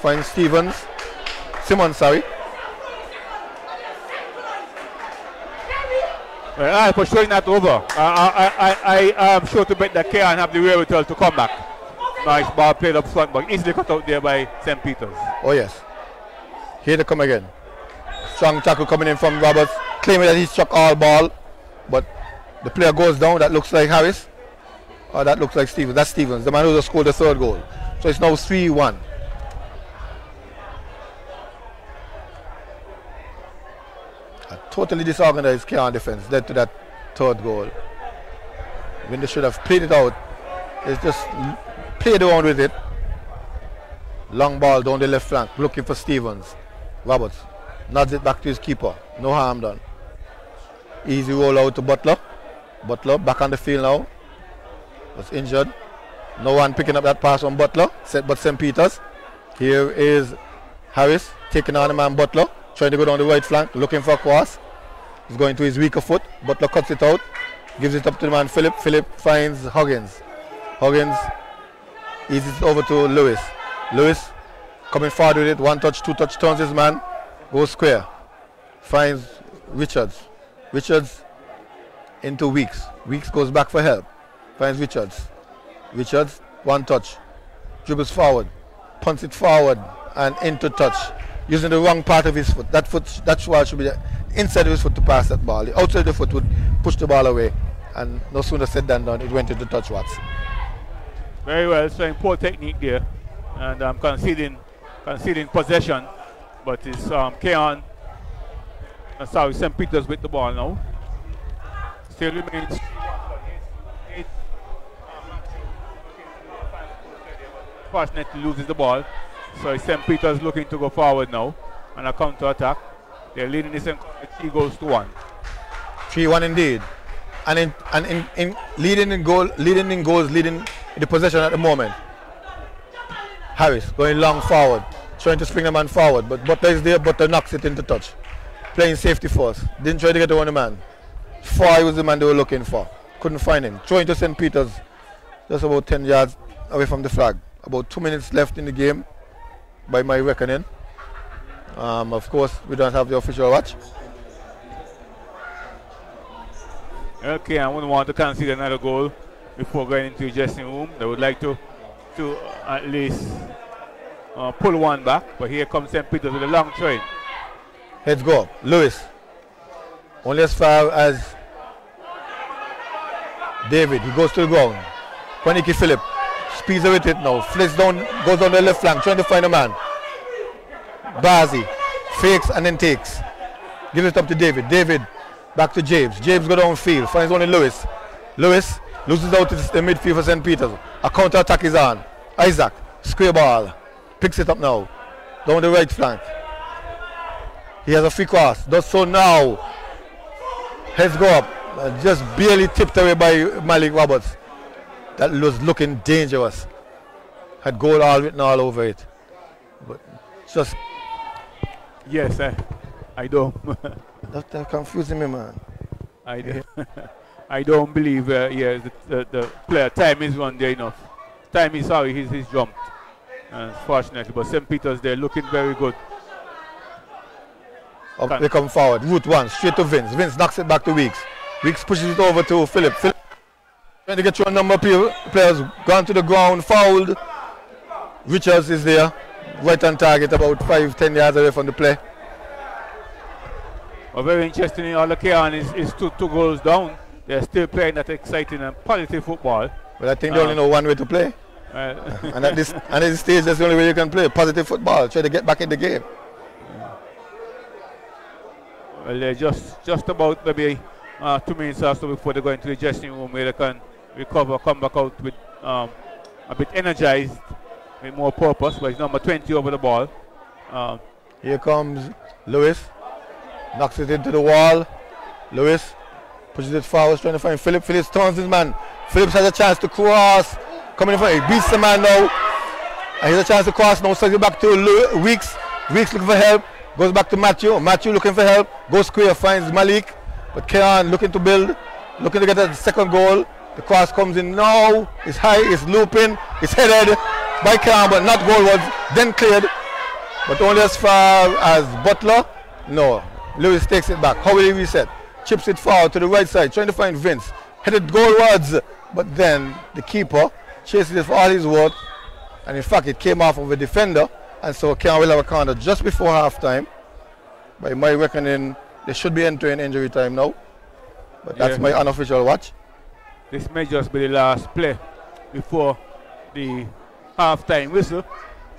Finds Simmons, sorry. Well, for showing that over. I am sure to bet that Cayon have the wherewithal to come back. Nice ball played up front, but easily cut out there by St. Peter's. Oh yes. Here they come again. Strong tackle coming in from Roberts, claiming that he struck all ball, but the player goes down. That looks like Harris, or that looks like Stevens. That's Stevens, the man who just scored the third goal. So it's now 3-1. A totally disorganized Cayon defense led to that third goal. When they should have played it out, it's just played around with it. Long ball down the left flank, looking for Stevens. Roberts nods it back to his keeper. No harm done. Easy roll out to Butler. Butler back on the field now. Was injured. No one picking up that pass from Butler, but St. Peter's. Here is Harris taking on the man Butler, trying to go down the right flank, looking for a cross. He's going to his weaker foot. Butler cuts it out, gives it up to the man Philip. Philip finds Huggins. Huggins eases it over to Lewis. Lewis coming forward with it, 1 touch, 2 touch, turns his man, goes square. Finds Richards. Richards into Weeks. Weeks goes back for help. Finds Richards. Richards, 1 touch. Dribbles forward. Punts it forward and into touch. Using the wrong part of his foot. That should be the inside of his foot to pass that ball. The outside of the foot would push the ball away. And no sooner said than done, it went into touch Watts. Very well, showing poor technique there. And conceding possession. But it's Cayon. That's how St. Peter's with the ball now. Still remains. Fortunately loses the ball. So St. Peter's looking to go forward now on a counter attack. They're leading this in 3 goals to 1. 3-1 indeed. And in leading in goals, leading in the possession at the moment. Harris going long forward, trying to spring the man forward, but Butler is there, Butler knocks it into touch. Playing safety first. Didn't try to get to one man. Foy was the man they were looking for. Couldn't find him. Throwing to St. Peter's, just about 10 yards away from the flag. About 2 minutes left in the game, by my reckoning. Of course, we don't have the official watch. Okay, I wouldn't want to concede another goal before going into the dressing room. They would like to at least pull one back, but here comes St. Peter's with a long train. Heads go up. Lewis. Only as far as David. He goes to the ground. Kwaniki Phillip speeds with it now. Flicks down, goes down the left flank, trying to find a man. Bazi fakes and then takes. Gives it up to David. David back to James. James go downfield. Finds only Lewis. Lewis Loses out in the midfield for St. Peter's. A counter attack is on. Isaac, square ball. Picks it up now. Down the right flank. He has a free cross. Does so now. Heads go up. Just barely tipped away by Malik Roberts. That was looking dangerous. Had goal all written all over it. But just. Yes, I don't. That's confusing me, man. I don't believe the player time is run there enough. Time is sorry, he's jumped. Unfortunately, but St. Peter's they're looking very good. They come forward. Route one, straight to Vince. Vince knocks it back to Weeks. Weeks pushes it over to Philip. Philip trying to get through a number of players. Gone to the ground, fouled. Richards is there. Right on target, about 5-10 yards away from the play. Well, very interesting. All the Cayon is two goals down. They're still playing that exciting and positive football. But I think they only know one way to play. And at this stage, that's the only way you can play. Positive football. Try to get back in the game. Well, they're just about maybe 2 minutes or so before they go into the dressing room where they can recover, come back out with a bit energized, with more purpose. But it's number 20 over the ball. Here comes Lewis. Knocks it into the wall. Lewis pushes it forward, trying to find Philip. Phillips turns his man. Phillips has a chance to cross. Coming in front, he beats the man now. And he has a chance to cross now. Sends it back to Weeks. Weeks looking for help. Goes back to Matthew. Matthew looking for help. Goes square, finds Malik. But Cayon looking to build. Looking to get that second goal. The cross comes in now. It's high, it's looping. It's headed by Cayon, but not goalwards. Then cleared. But only as far as Butler. No. Lewis takes it back. How will he reset? Chips it forward to the right side, trying to find Vince. Headed goalwards. But then the keeper chases it for all his worth. And in fact, it came off of a defender. And so Cayon will have a corner just before halftime. By my reckoning, they should be entering injury time now. But that's my unofficial watch. This may just be the last play before the halftime whistle.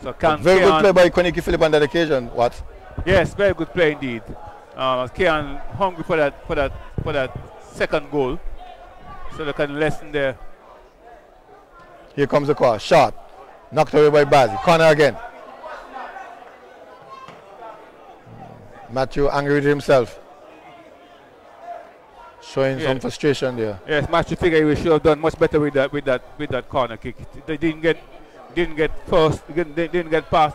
So very good play by Koniki Philip on that occasion. What? Yes, very good play indeed. Cayon hungry for that second goal, so they can lessen their. Here comes the cross. Shot. Knocked away by Bazzi. Corner again. Matthew angry with himself. Showing some frustration there. Yes, Matthew figured he should have done much better with that corner kick. They didn't get past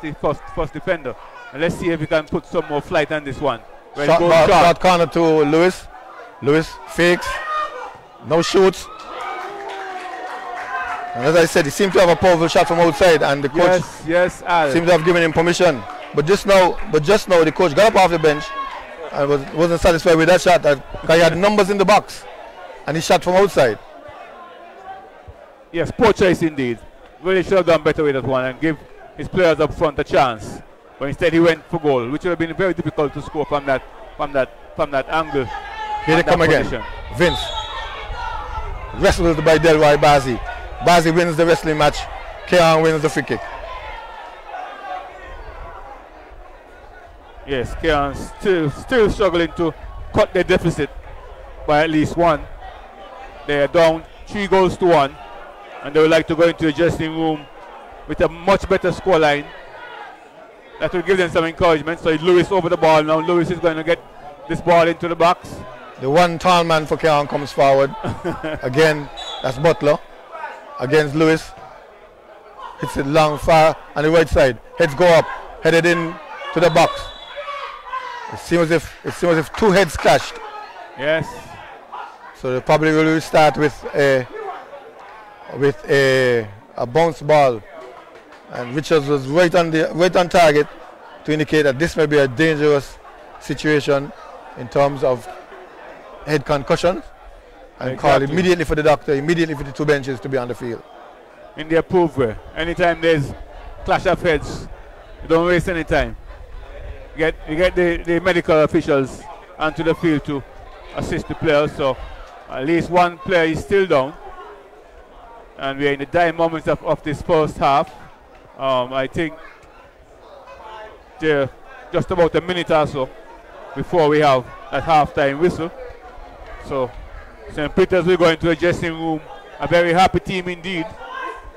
the first defender. And let's see if we can put some more flight on this one. Shot corner to Lewis. Lewis fakes. No shoots. And as I said, he seemed to have a powerful shot from outside, and the coach seemed to have given him permission. But just now, the coach got up off the bench and wasn't satisfied with that shot. Because he had numbers in the box, and he shot from outside. Yes, poor choice indeed. Really should have done better with that one and give his players up front a chance. But instead, he went for goal, which would have been very difficult to score from that angle. Here they come again. Vince wrestled by Delroy Bazzi. Bazzi wins the wrestling match. Cayon wins the free kick. Yes, Cayon still struggling to cut their deficit by at least one. They are down 3-1, and they would like to go into the dressing room with a much better scoreline. That will give them some encouragement. So it's Lewis over the ball now. Lewis is going to get this ball into the box. The one tall man for Cayon comes forward. Again, that's Butler. Against Lewis. Hits it long, far on the right side. Heads go up. Headed in to the box. It seems as if two heads clashed. Yes. So they probably will start with a bounce ball. And Richards was right on target to indicate that this may be a dangerous situation in terms of head concussions, and call immediately for the doctor, immediately for the two benches to be on the field. In the approved way. Anytime there's clash of heads, you don't waste any time. You get the medical officials onto the field to assist the players. So at least one player is still down, and we're in the dying moments of this first half. I think they're just about a minute or so before we have that halftime whistle. So St. Peter's will go into a dressing room a very happy team indeed.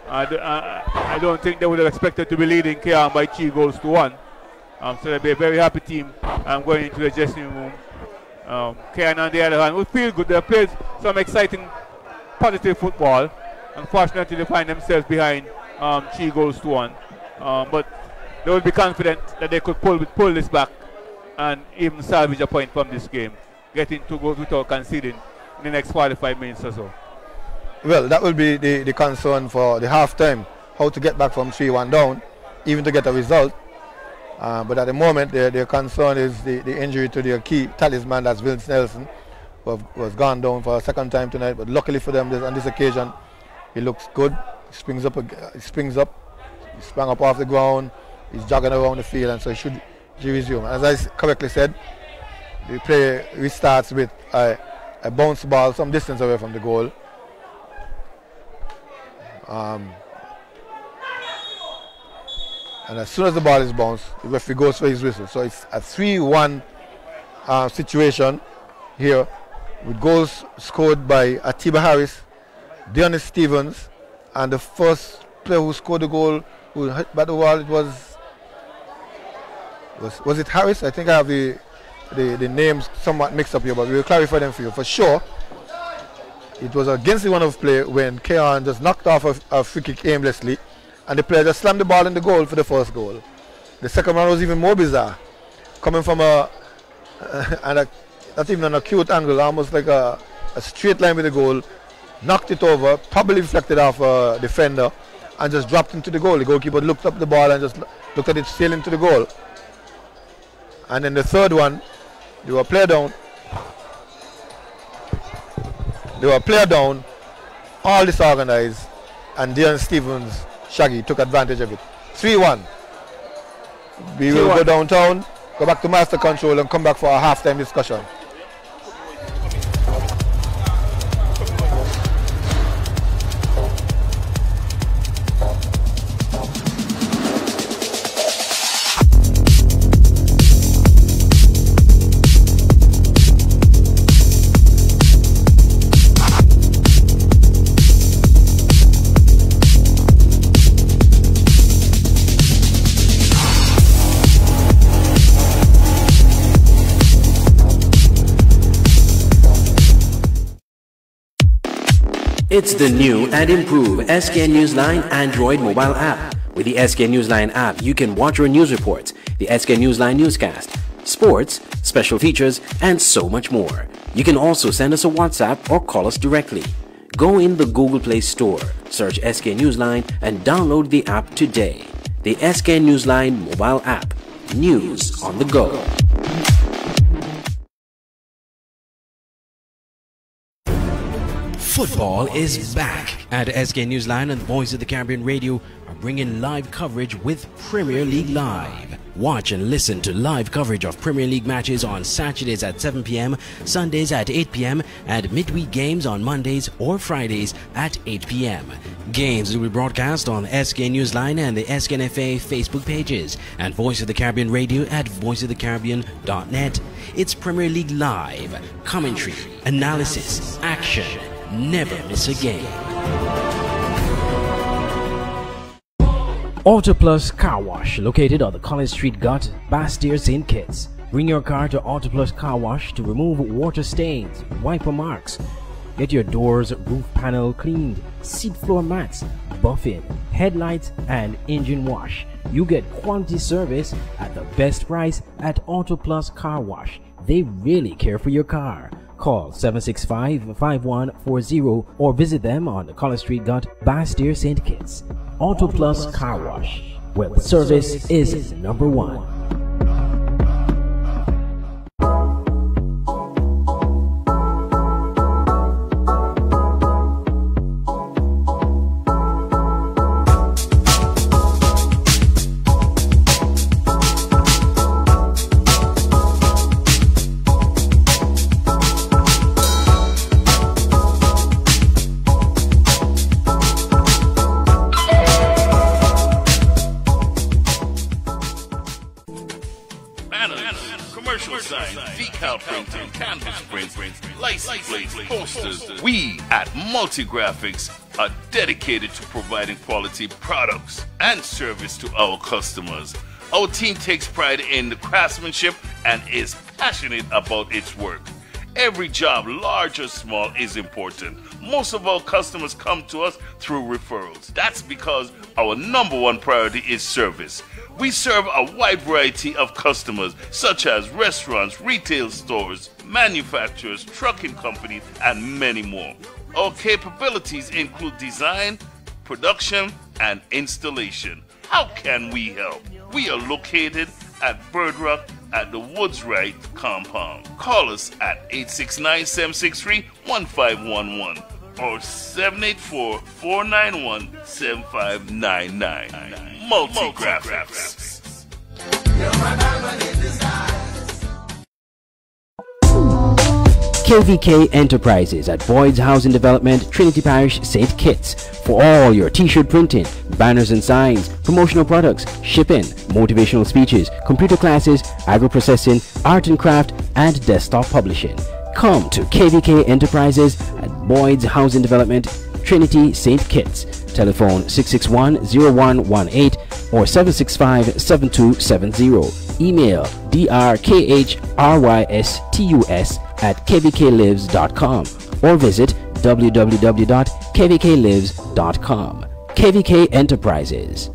I don't think they would have expected to be leading Cayon by 3-1. So they'll be a very happy team going into the dressing room. Cayon, on the other hand, will feel good. They've played some exciting, positive football. Unfortunately, they find themselves behind 3-1. But they will be confident that they could pull this back and even salvage a point from this game, getting 2 goals without conceding in the next 45 minutes or so. Well, that will be the concern for the half-time, how to get back from 3-1 down, even to get a result. But at the moment, their concern is the injury to their key talisman, that's Vince Nelson, who was gone down for a second time tonight. But luckily for them, on this occasion, he looks good. He springs up. He sprang up off the ground. He's jogging around the field, and so he should resume. As I correctly said, the play restarts with a bounce ball some distance away from the goal. And as soon as the ball is bounced, the referee goes for his whistle. So it's a 3-1 situation here, with goals scored by Atiba Harris, Dionys Stevens, and the first player who scored the goal, who hit by the wall, it was it Harris? I think I have the names somewhat mixed up here, but we will clarify them for you. For sure, it was against the run of play when Cayon just knocked off a free kick aimlessly, and the player just slammed the ball in the goal for the first goal. The second one was even more bizarre, coming from not even an acute angle, almost like a straight line with the goal, knocked it over, probably reflected off a defender, and just dropped into the goal. The goalkeeper looked up the ball and just looked at it sail into the goal. And then the third one, they were player down. All disorganized, and Dionys Stevens, Shaggy, took advantage of it. 3-1. We will go downtown, go back to master control, and come back for our halftime discussion. It's the new and improved SK Newsline Android mobile app. With the SK Newsline app, you can watch your news reports, the SK Newsline newscast, sports, special features, and so much more. You can also send us a WhatsApp or call us directly. Go in the Google Play Store, search SK Newsline, and download the app today. The SK Newsline mobile app. News on the go. Football is back, and SK Newsline and Voice of the Caribbean Radio are bringing live coverage with Premier League Live. Watch and listen to live coverage of Premier League matches on Saturdays at 7 p.m., Sundays at 8 p.m., and midweek games on Mondays or Fridays at 8 p.m. Games will be broadcast on SK Newsline and the SKNFA Facebook pages, and Voice of the Caribbean Radio at voiceofthecaribbean.net. It's Premier League Live. Commentary, analysis, action. Never miss a game. Auto Plus Car Wash, located on the College Street Gut, Bastille, St. Kitts. Bring your car to Auto Plus Car Wash to remove water stains, wiper marks. Get your doors, roof panel cleaned, seat floor mats, buffing, headlights, and engine wash. You get quality service at the best price at Auto Plus Car Wash. They really care for your car. Call 765-5140 or visit them on the College Street Gut, Bastille, St. Kitts. Auto Plus Car Wash, where the service is number one. banners, commercial signs, decal printing, canvas prints, license plates, posters. We at Multigraphics are dedicated to providing quality products and service to our customers. Our team takes pride in the craftsmanship and is passionate about its work. Every job, large or small, is important. Most of our customers come to us through referrals. That's because our #1 priority is service. We serve a wide variety of customers, such as restaurants, retail stores, manufacturers, trucking companies, and many more. Our capabilities include design, production, and installation. How can we help? We are located at Bird Rock at the Woods Right compound. Call us at 869-763-1511 or 784-491-7599. Multigraphics. KVK Enterprises at Boyd's Housing Development, Trinity Parish, St. Kitts. For all your t-shirt printing, banners and signs, promotional products, shipping, motivational speeches, computer classes, agro-processing, art and craft, and desktop publishing. Come to KVK Enterprises at Boyd's Housing Development, Trinity, St. Kitts. Telephone 661-0118 or 765-7270. Email drkhrystus@kvklives.com or visit www.kvklives.com. KVK Enterprises.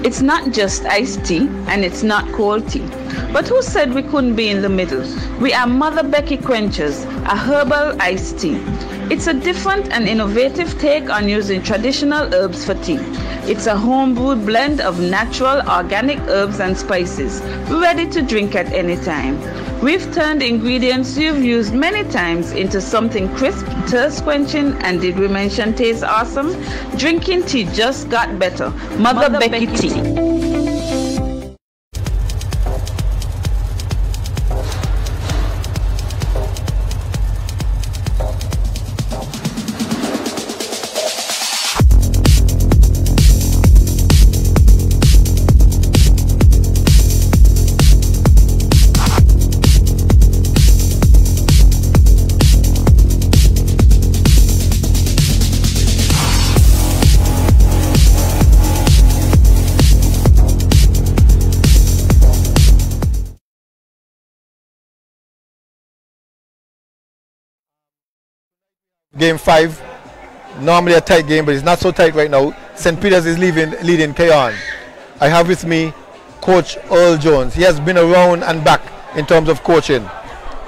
It's not just iced tea and it's not cold tea. But who said we couldn't be in the middle? We are Mother Becky Quenchers, a herbal iced tea. It's a different and innovative take on using traditional herbs for tea. It's a home-brewed blend of natural organic herbs and spices, ready to drink at any time. We've turned ingredients you've used many times into something crisp, thirst-quenching, and did we mention tastes awesome? Drinking tea just got better. Mother Becky Tea. Game 5, normally a tight game, but it's not so tight right now. St. Peter's is leading Cayon. I have with me Coach Earl Jones. He has been around and back in terms of coaching.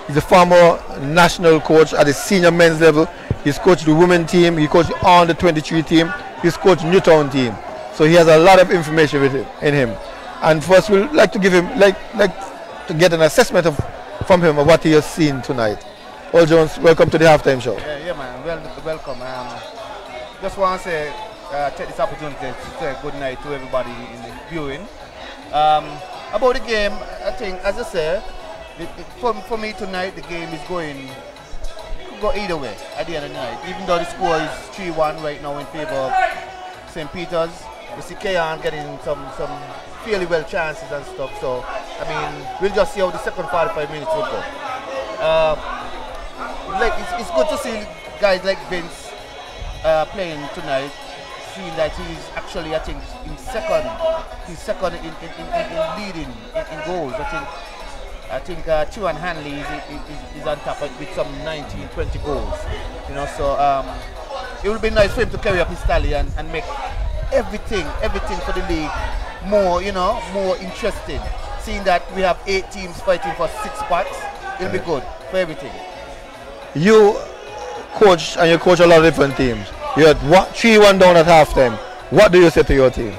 He's a former national coach at the senior men's level. He's coached the women team, he coached on the 23 team, he's coached Newtown team. So he has a lot of information in him. And first we'd like to give him, like to get an assessment from him of what he has seen tonight. Earl Jones, welcome to the halftime show. Yeah, man. Welcome. Just want to say, take this opportunity to say good night to everybody in the viewing. About the game, I think, as I said, for me tonight, the game is could go either way at the end of the night. Even though the score is 3-1 right now in favor of St. Peter's, we see Cayon getting some fairly well chances and stuff. So, I mean, we'll just see how the second 45 minutes will go. It's good to see guys like Vince playing tonight, seeing that he's actually, I think, he's second in leading in goals. I think Chuan Hanley is on top with some 19, 20 goals. You know, so it would be nice for him to carry up his tally and make everything for the league more interesting. Seeing that we have 8 teams fighting for 6 spots, it'll be good for everything. You coach a lot of different teams. You had 3-1 down at halftime. What do you say to your team?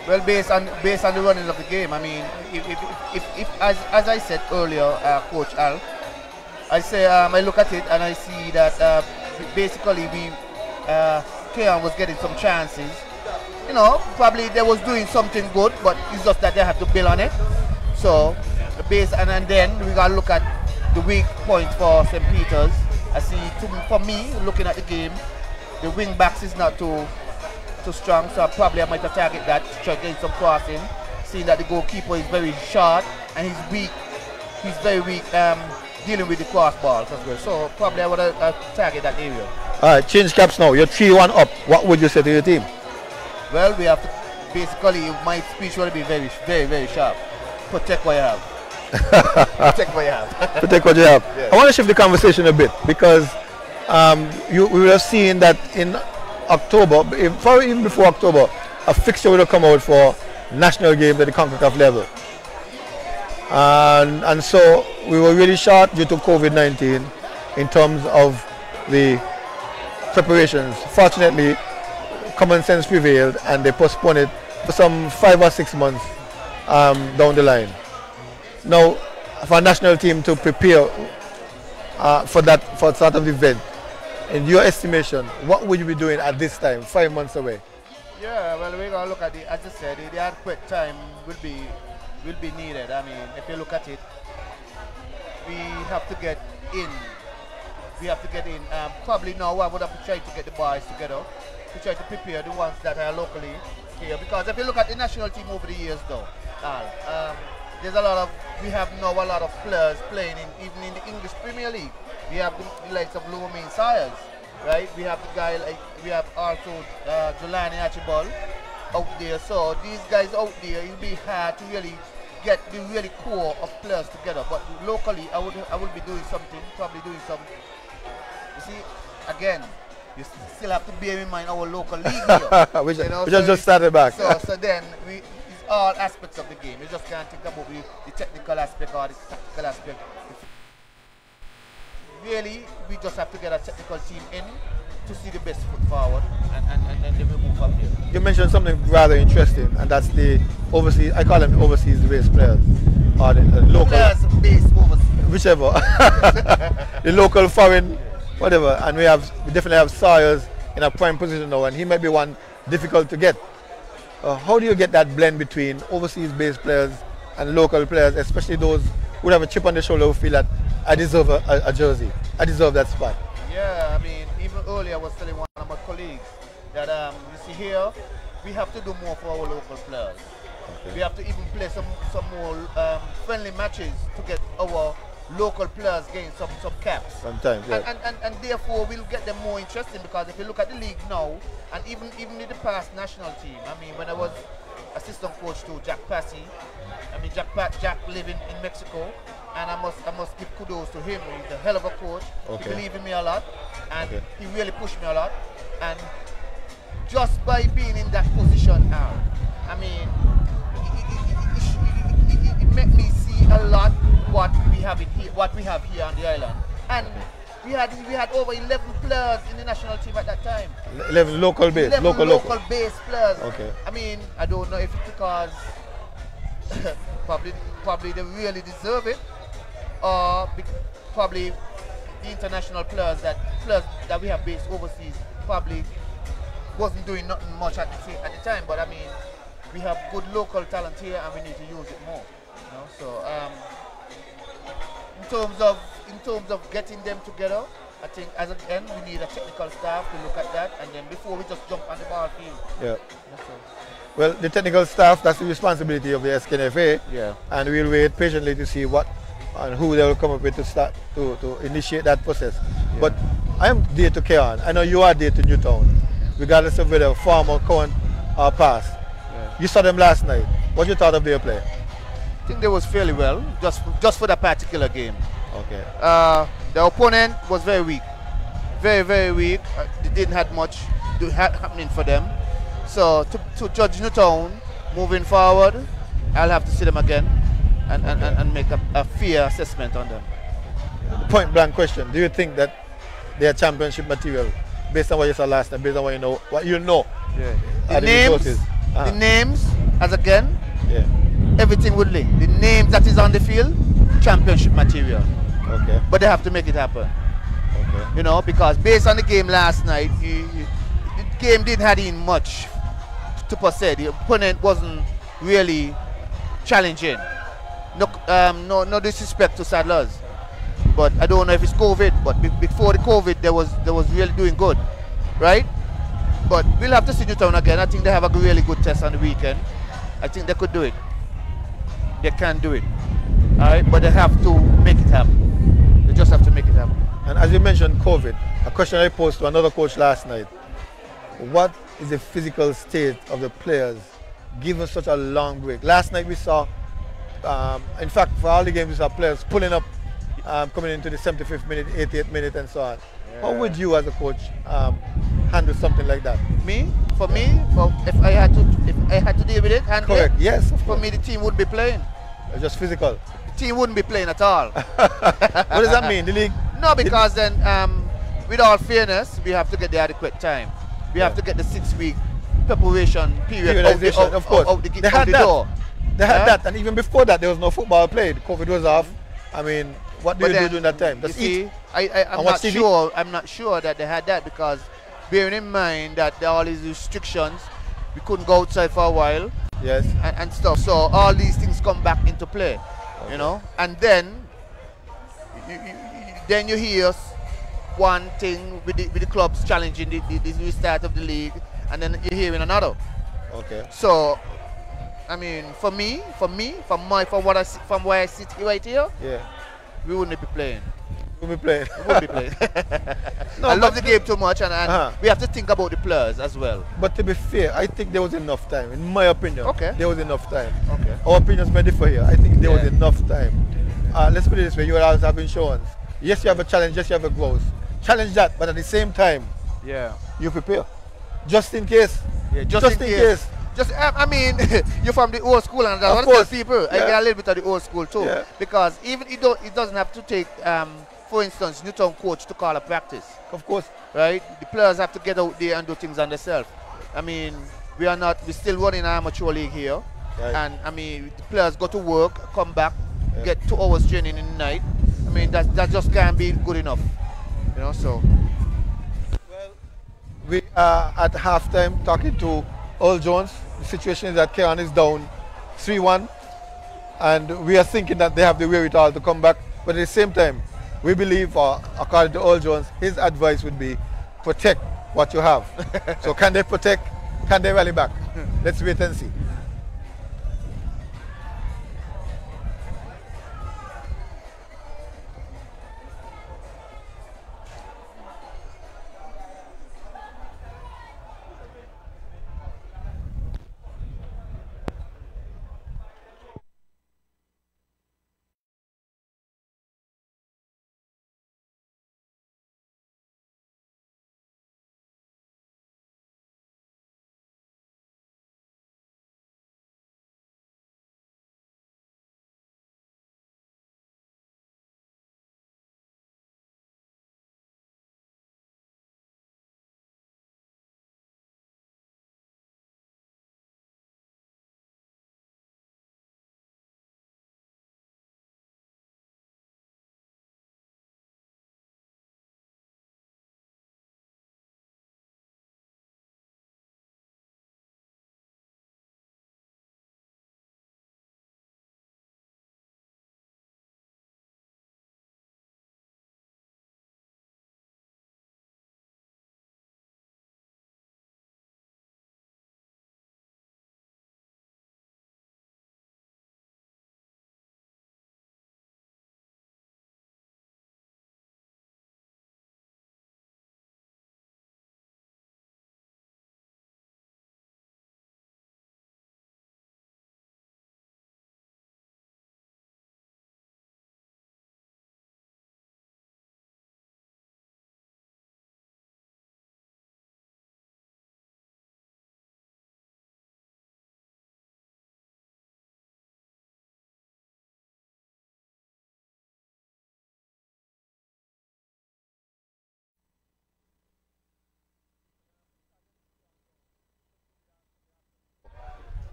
Well, based on the running of the game, I mean, if as I said earlier, Coach Al, I say I look at it and I see that basically Cayon was getting some chances. You know, probably they was doing something good, but it's just that they have to build on it. So, and then we gotta look at the weak point for St. Peter's. I see, for me, looking at the game, the wing backs is not too strong, so I might target that to try to get some crossing. seeing that the goalkeeper is very short and he's weak. He's very weak dealing with the cross balls as well. So probably I would target that area. All right, change caps now. You're 3-1 up. What would you say to your team? Well, we have to basically, my speech will be very, very, very sharp. Protect what you have. Protect what you have. Protect what you have. Yes. I want to shift the conversation a bit because we will have seen that in October, probably even before October, a fixture would have come out for national games at the CONCACAF level. And so we were really short due to COVID-19 in terms of the preparations. Fortunately, common sense prevailed and they postponed it for some 5 or 6 months down the line. Now, for a national team to prepare for sort of event, in your estimation, what would you be doing at this time, 5 months away? Yeah, well, we're going to look at it, as I said, the adequate time will be needed. I mean, if you look at it, we have to get in. Probably now I would have to try to get the boys together to try to prepare the ones that are locally here. Because if you look at the national team over the years, though, we have now a lot of players playing even in the English Premier League. We have the likes of Lower Main Sires, right? We have we have also Jelani Archibald out there. So these guys out there, it'll be hard to really get the really core of players together. But locally, I would be doing something, probably doing some. You see, again, you still have to bear in mind our local league here. which just started back. So then it's all aspects of the game. You just can't think about the technical aspect or the tactical aspect. Really, we just have to get a technical team in to see the best foot forward and then we move from here. You mentioned something rather interesting, and that's the overseas, I call them overseas based players, or the local players based overseas. Whichever. The local, foreign, whatever. And we definitely have Sawyers in a prime position now, and he might be one difficult to get. How do you get that blend between overseas based players and local players, especially those who have a chip on the shoulder who feel that I deserve a jersey, I deserve that spot? Yeah, I mean, even earlier I was telling one of my colleagues that you see here, we have to do more for our local players. Okay. We have to even play some more friendly matches to get our local players gain some caps. Sometimes, yeah. And therefore we'll get them more interesting, because if you look at the league now, and even in the past national team, I mean, when I was assistant coach to Jack Passy, I mean, Jack living in Mexico, and I must give kudos to him. He's a hell of a coach. Okay. He believed in me a lot, and he really pushed me a lot. And just by being in that position now, I mean, it made me see a lot what we have here on the island. And we had over 11 players in the national team at that time. 11 local based, local based players. Okay. I mean, I don't know if it's because probably they really deserve it, or probably the international players that we have based overseas probably wasn't doing nothing much at the time. But I mean, we have good local talent here, and we need to use it more. You know? So in terms of getting them together, I think as an end we need a technical staff to look at that, and then before we just jump on the ball field. Yeah. Well, the technical staff, that's the responsibility of the SKNFA. Yeah. And we'll wait patiently to see what and who they will come up with to start to initiate that process. Yeah. But I am dear to Cayon. I know you are dear to Newtown, regardless of whether form or current or past. Yeah. You saw them last night. What you thought of their play? I think they was fairly well, just for that particular game. Okay. The opponent was very weak, very weak. They didn't have much happening for them. So to judge Newtown moving forward, I'll have to see them again and make a fair assessment on them. The point blank question: do you think that they are championship material based on what you saw last time, based on what you know? Yeah. The names, as again. Yeah. Everything would link. The names that is on the field, championship material. Okay. But they have to make it happen. Okay. You know, because based on the game last night, the game didn't have in much to per se. The opponent wasn't really challenging. No disrespect to Sadlers, but I don't know if it's COVID. But before the COVID, they was really doing good, right? But we'll have to see Newtown again. I think they have a really good test on the weekend. I think they could do it. they can do it. All right, but they have to make it happen. They just have to make it happen. And as you mentioned, COVID, a question I posed to another coach last night. What is the physical state of the players given such a long break? Last night we saw, in fact, for all the games we saw players pulling up, coming into the 75th minute, 88th minute and so on. Yeah. How would you as a coach handle something like that? For me, if I had to deal with it, correct, yes. For me, the team would be playing. Just physical. The team wouldn't be playing at all. What does that mean? The league? No, because then, with all fairness, we have to get the adequate time. We have to get the 6-week preparation period out the door. They had that, and even before that, there was no football played. COVID was off. I mean, what do you do during that time? Just eat. I'm not sure that they had that, because bearing in mind that there are all these restrictions, we couldn't go outside for a while. Yes. And stuff. So all these things come back into play, you know. And then, you hear one thing with the clubs challenging the restart of the league, and then you're hearing another. Okay. So, I mean, from where I sit right here, yeah, we wouldn't be playing. We wouldn't be playing. No, I love the game too much, and we have to think about the players as well. But to be fair, I think there was enough time, in my opinion. Okay. There was enough time. Okay. Our opinions may differ here. I think there was enough time. Let's put it this way: you always have insurance. Yes, you have a challenge. Yes, you have a growth. Challenge that, but at the same time, you prepare, just in case. Yeah, just in case. I mean, you're from the old school, and that's what people. I get a little bit of the old school too, because even it doesn't have to take, for instance, Newtown coach to call a practice. Of course, right? The players have to get out there and do things on themselves. I mean, we're still running an amateur league here, and I mean, the players go to work, come back, get 2 hours training in the night. I mean, that just can't be good enough, you know. So, well, we are at halftime talking to Earl Jones. The situation is that Cayon is down 3-1, and we are thinking that they have the wherewithal to come back. But at the same time, we believe, according to Earl Jones, his advice would be protect what you have. So can they protect? Can they rally back? Let's wait and see.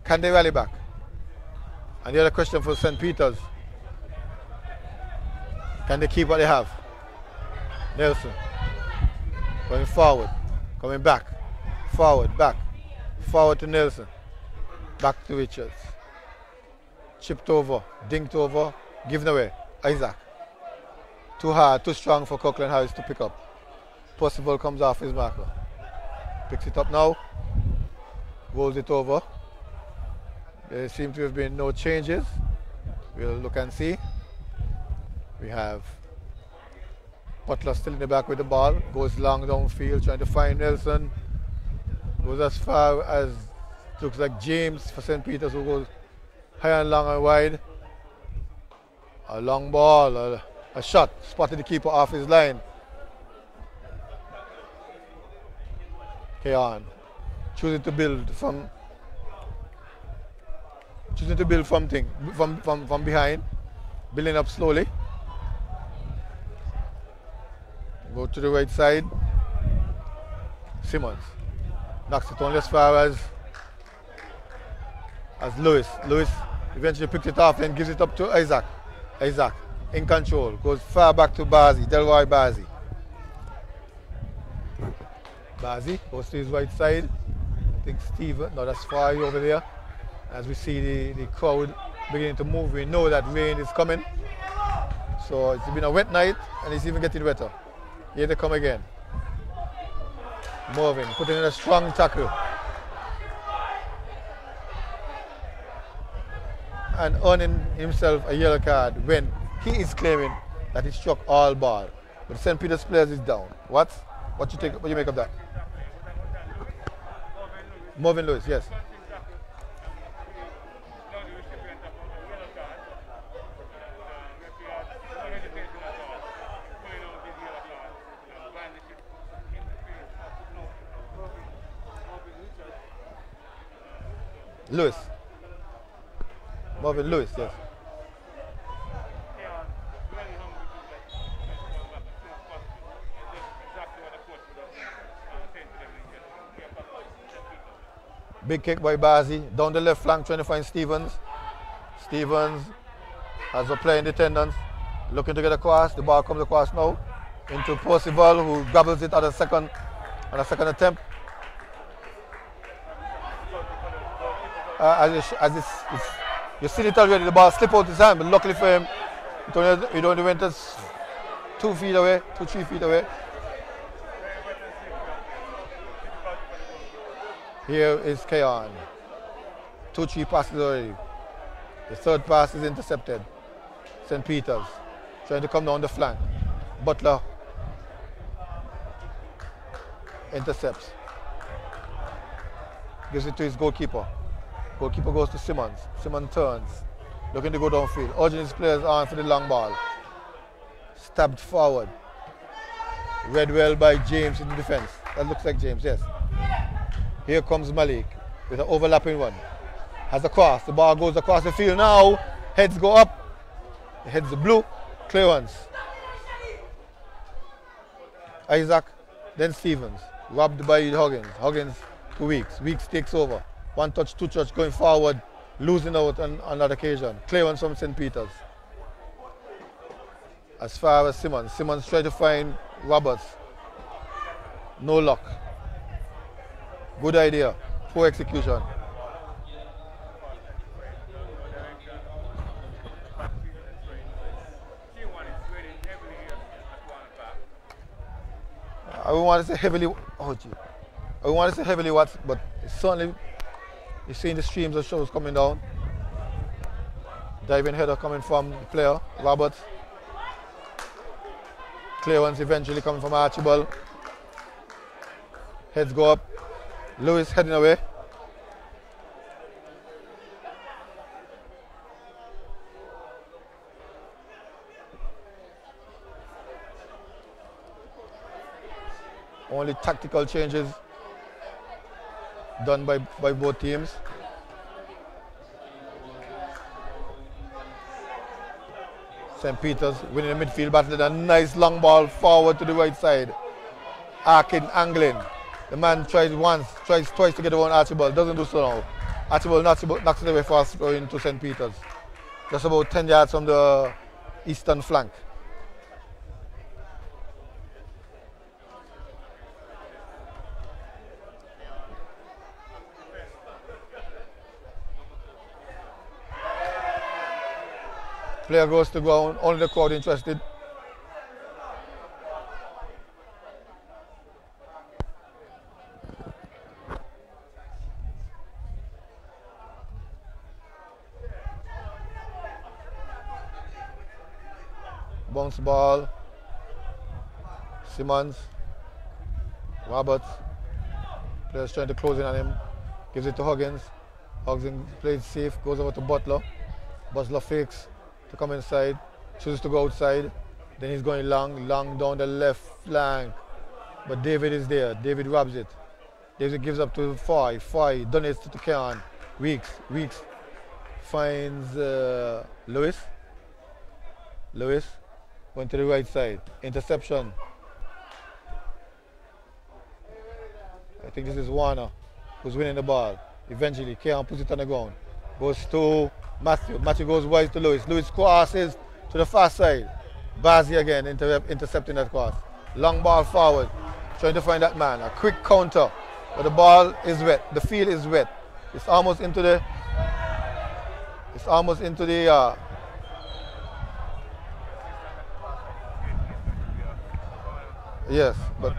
Can they rally back? And the other question for St. Peter's, can they keep what they have? Nelson, going forward, coming back, forward, back, forward to Nelson, back to Richards. Chipped over, dinked over, given away. Isaac. Too hard, too strong for Coughlin Harris to pick up. Percival comes off his marker. Picks it up now, rolls it over. There seem to have been no changes. We'll look and see. We have Butler still in the back with the ball. Goes long downfield trying to find Nelson. Goes as far as, looks like James for St. Peter's, who goes high and long and wide. A long ball, a shot. Spotted the keeper off his line. Cayon choosing to build from behind, building up slowly. Go to the right side. Simmons knocks it only as far as Lewis. Lewis eventually picks it off and gives it up to Isaac. Isaac in control, goes far back to Bazi, Delroy Bazi. Bazi goes to his right side. I think Steven, no, that's far over there. As we see the crowd beginning to move, we know that rain is coming. So it's been a wet night and it's even getting wetter. Here they come again. Moving, putting in a strong tackle. And earning himself a yellow card when he is claiming that he struck all ball. But St. Peter's players is down. What you make of that? Marvin Lewis, yes. Lewis. Marvin Lewis, yes. Big kick by Bazi. Down the left flank trying to find Stevens. Stevens has a player in attendance. Looking to get across. The ball comes across now into Percival, who grabbles it on a second attempt. You see it already, the ball slip out his hand, but luckily for him, it only went 2 feet away, 2-3 feet away. Here is Cayon. 2-3 passes already. The third pass is intercepted. St. Peter's trying to come down the flank. Butler intercepts. Gives it to his goalkeeper. Goalkeeper goes to Simmons. Simmons turns, looking to go downfield. Urging his players on for the long ball. Stabbed forward. Read well by James in the defense. That looks like James, yes. Here comes Malik with an overlapping one. Has a cross. The ball goes across the field now. Heads go up. The heads are blue. Clearance. Isaac, then Stevens. Robbed by Huggins. Huggins to Weeks. Weeks takes over. 1 touch, 2 touch, going forward, losing out on that occasion. Clearance from St. Peter's. As far as Simmons. Simmons tried to find Roberts. No luck. Good idea. Poor execution. I don't want to say heavily. Oh, gee. I don't want to say heavily what, but it's certainly. You're seeing the streams of shows coming down. Diving header coming from the player, Roberts. Clearance eventually coming from Archibald. Heads go up. Lewis heading away. Only tactical changes done by both teams. St. Peter's winning the midfield battle. A nice long ball forward to the right side. Arcing, angling. The man tries once, tries twice to get around Archibald. Doesn't do so now. Archibald knocks it away fast going to St. Peter's. Just about 10 yards from the eastern flank. Player goes to ground, only the crowd interested. Bounce ball. Simmons. Roberts. Players trying to close in on him. Gives it to Huggins. Huggins plays safe. Goes over to Butler. Butler fakes to come inside. Chooses to go outside. Then he's going long down the left flank. But David is there. David robs it. David gives up to Foy. Foy donates to Cayon. Weeks finds Lewis. Lewis went to the right side. Interception. I think this is Warner who's winning the ball. Eventually, Cayon puts it on the ground. Goes to Matthew. Matthew goes wide to Lewis. Lewis crosses to the far side. Bazzi again intercepting that cross. Long ball forward. Trying to find that man. A quick counter. But the ball is wet. The field is wet. It's almost into the yes, but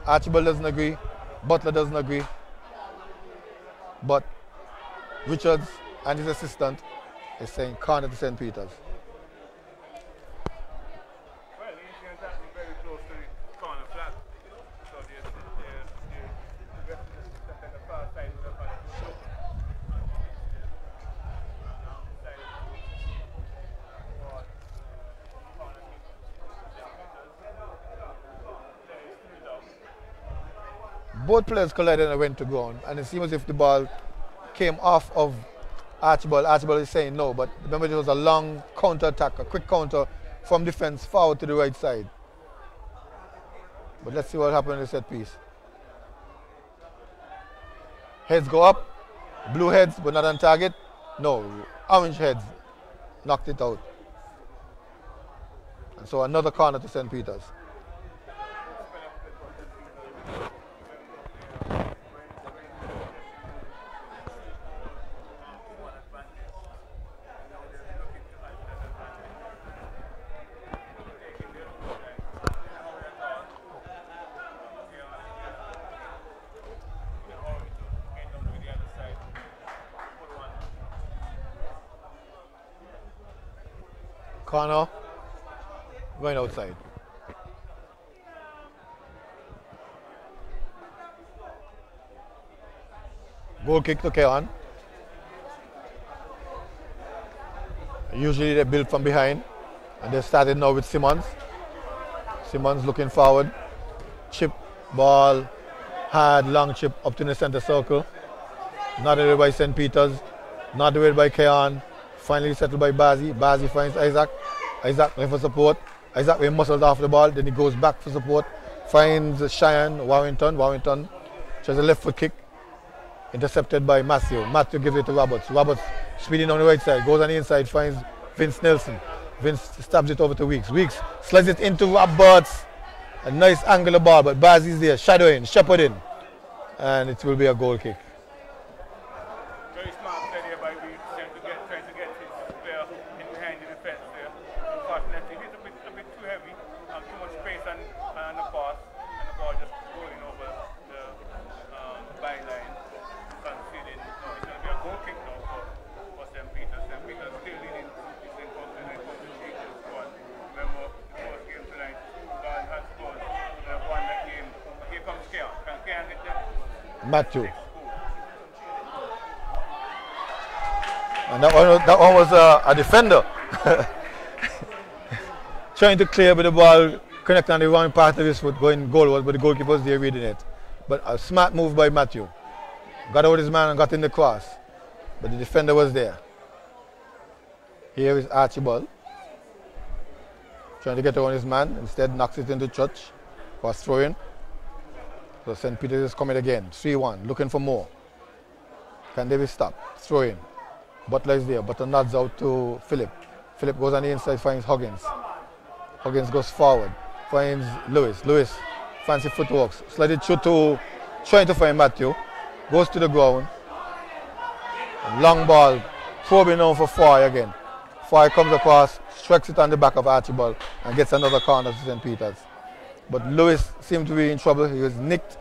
Archibald doesn't agree. Butler doesn't agree. But Richards and his assistant is saying corner to St. Peter's. Well, he's exactly very close to the corner flag. So the rest of the far side of the flag. Both players collided and went to ground, and it seems as if the ball came off of Archibald. Archibald is saying no, but remember it was a long counter attack, a quick counter from defense forward to the right side. But let's see what happened in the set piece. Heads go up, blue heads but not on target. No, orange heads knocked it out. And so another corner to St. Peter's. Corner, going outside. Goal kick to Cayon. Usually they build from behind, and they started now with Simmons. Simmons looking forward. Chip, ball, hard, long chip up to the center circle. Not away by St. Peter's, not away by Cayon. Finally settled by Bazzi. Bazzi finds Isaac. Isaac going for support. Isaac we muscled off the ball. Then he goes back for support. Finds Cheyenne. Warrington. Warrington tries a left foot kick. Intercepted by Matthew. Matthew gives it to Roberts. Roberts speeding on the right side. Goes on the inside. Finds Vince Nelson. Vince stabs it over to Weeks. Weeks slides it into Roberts. A nice angular ball, but Bazzi's there. Shadowing. Shepherding. And it will be a goal kick. Very smart play there by Weeks, trying to get his player in behind the defense there. Unfortunately, he's a bit too heavy, too much space on the pass, and the ball just going over the byline. Conceding. No, it's going to be a goal kick now for St. Peter's. St. Peter's still leading in Coach squad. Remember the first game tonight, God has scored. They have won that game. Here comes Cayon. Can Cayon get them? Matthew. And that one was a defender trying to clear, but the ball connected on the wrong part of his foot going goalwards, but the goalkeeper was there reading it. But a smart move by Matthew. Got out his man and got in the cross, but the defender was there. Here is Archibald trying to get around his man, instead knocks it into church. Was throwing. So St. Peter's is coming again. 3-1, looking for more. Can David stop? Throwing. Butler is there. Butler nods out to Philip. Philip goes on the inside, finds Huggins. Huggins goes forward, finds Lewis. Lewis, fancy footworks. Slide it through to, trying to find Matthew. Goes to the ground. And long ball, probing now for Foy again. Foy comes across, strikes it on the back of Archibald, and gets another corner to St. Peter's. But Lewis seemed to be in trouble. He was nicked.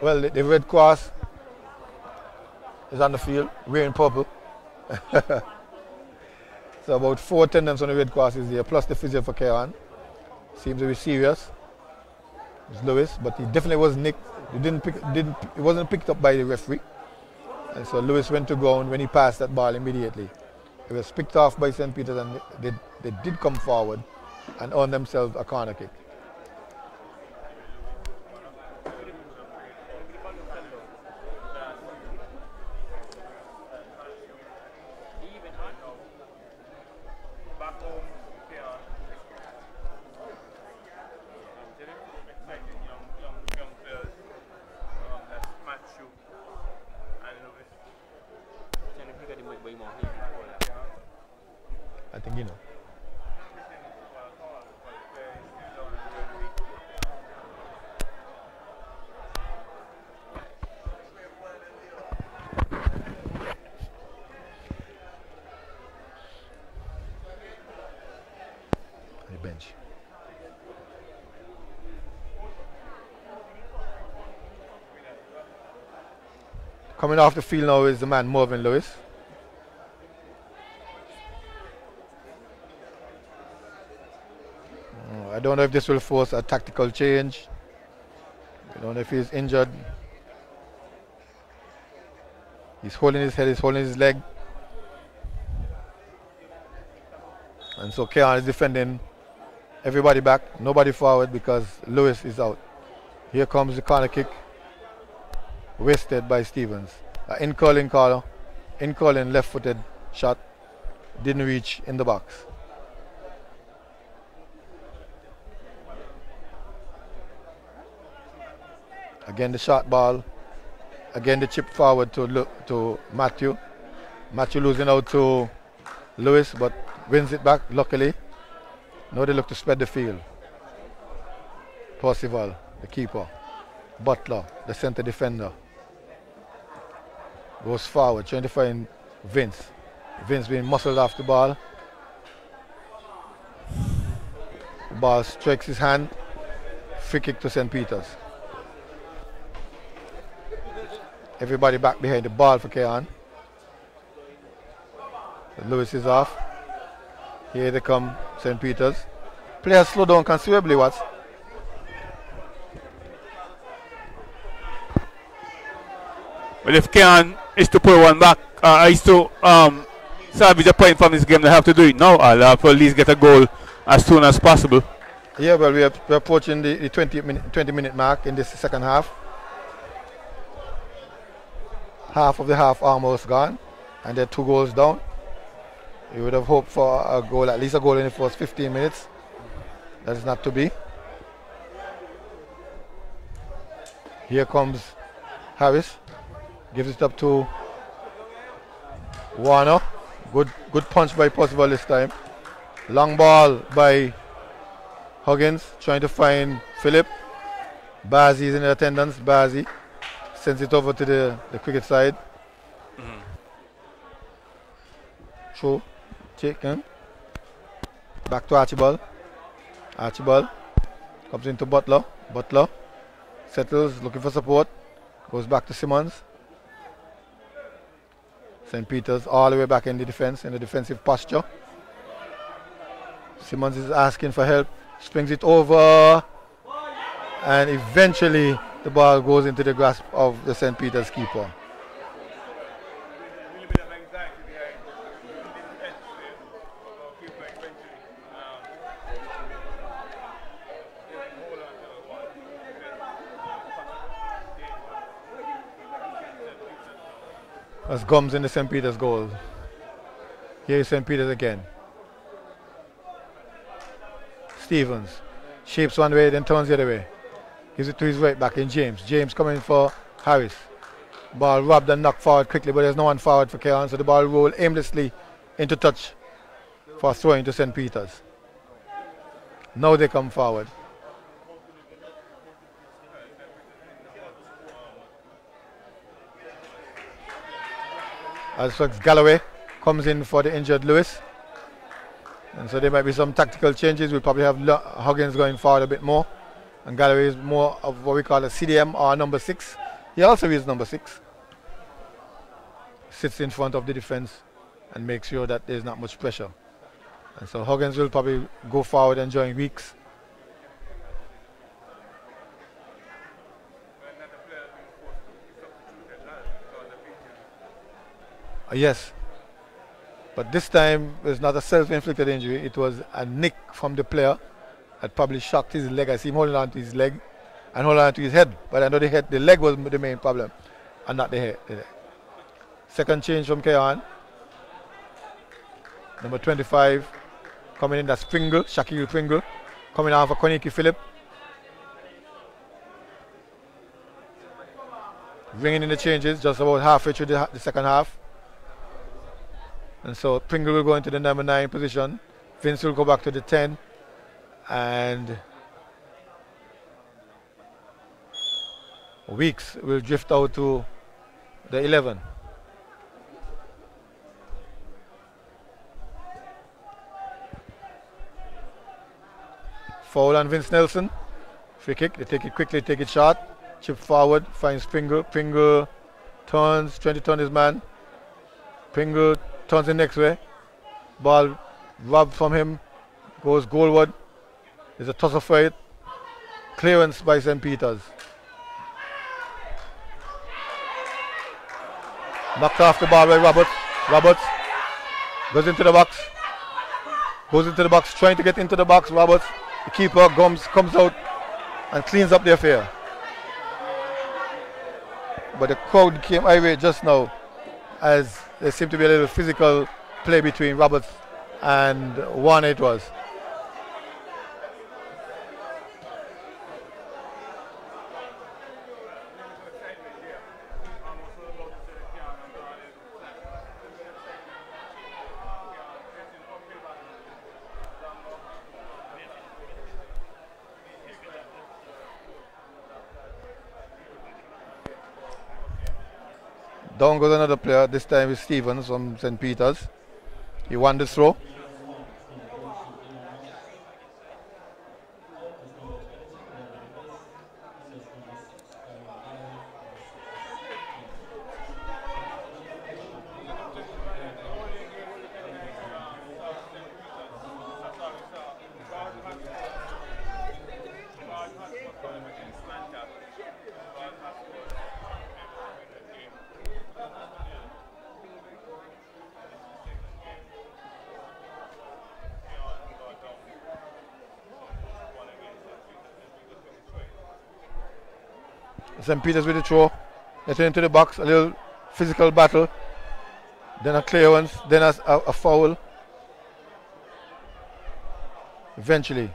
Well, the Red Cross is on the field, wearing purple. So about 4 attendants on the Red Cross is there, plus the physio for Cayon. Seems to be serious. It's Lewis, but he definitely was nicked. He wasn't picked up by the referee. And so Lewis went to ground when he passed that ball immediately. It was picked off by St. Peter's, and they did come forward and earn themselves a corner kick. I think you know. The bench. Coming off the field now is the man Marvin Lewis. I don't know if this will force a tactical change. I don't know if he's injured. He's holding his head, he's holding his leg. And so Cayon is defending everybody back, nobody forward because Lewis is out. Here comes the corner kick, wasted by Stevens. In-calling left-footed shot, didn't reach in the box. Again the short ball, again the chip forward to Matthew. Matthew losing out to Lewis, but wins it back luckily. Now they look to spread the field. Percival, the keeper. Butler, the center defender. Goes forward, trying to find Vince. Vince being muscled off the ball. The ball strikes his hand. Free kick to St. Peter's. Everybody back behind the ball for Cayon. Lewis is off. Here they come, St. Peter's. Players slow down considerably, Watts. Well, if Cayon is to put one back, is to salvage a point from this game, they have to do it now. I'll have to at least get a goal as soon as possible. Yeah, well, we're approaching the 20-minute mark in this second half. Half of the half almost gone, and they're 2 goals down. You would have hoped for a goal, at least a goal in the first 15 minutes. That is not to be. Here comes Harris, gives it up to Warner. Good punch by Percival this time. Long ball by Huggins, trying to find Philip. Bazzi is in attendance. Bazzi sends it over to the cricket side. Throw, taken. Back to Archibald. Archibald comes into Butler. Butler settles, looking for support. Goes back to Simmons. St. Peter's all the way back in the defense, in the defensive posture. Simmons is asking for help. Springs it over. And eventually the ball goes into the grasp of the St. Peter's keeper. That's Gums in the St. Peter's goal. Here is St. Peter's again. Stevens shapes one way, then turns the other way. Gives it to his right back in James. James coming for Harris. Ball robbed and knocked forward quickly, but there's no one forward for Cayon, so the ball rolled aimlessly into touch for throwing to St. Peter's. Now they come forward. As Galloway comes in for the injured Lewis. And so there might be some tactical changes. We'll probably have Huggins going forward a bit more. And Galloway is more of what we call a CDM or a number 6. He also is number 6. Sits in front of the defense and makes sure that there's not much pressure. And so Huggins will probably go forward and join Weeks. Yes. But this time it was not a self-inflicted injury. It was a nick from the player that probably shocked his leg. I see him holding on to his leg and holding on to his head. But I know the leg was the main problem and not the head. Second change from Cayon. Number 25 coming in, that's Pringle, Shaquille Pringle. Coming on for Koniki Phillip. Bringing in the changes just about halfway through the second half. And so Pringle will go into the number 9 position. Vince will go back to the 10. And Weeks will drift out to the 11. Foul on Vince Nelson. Free kick. They take it quickly, take it short. Chip forward, finds Pringle. Pringle turns, trying to turn his man. Pringle turns the next way. Ball robbed from him. Goes goalward. There's a tussle for it. Clearance by St. Peter's. Knocked off the ball by Roberts. Roberts goes into the box. Goes into the box, trying to get into the box. Roberts, the keeper, comes out and cleans up the affair. But the crowd came irate just now as there seemed to be a little physical play between Roberts and Warner it was. Down goes another player, this time is Stevens from St. Peter's. He won the throw. St. Peter's with the throw. They turn into the box, a little physical battle. Then a clearance, then a foul. Eventually,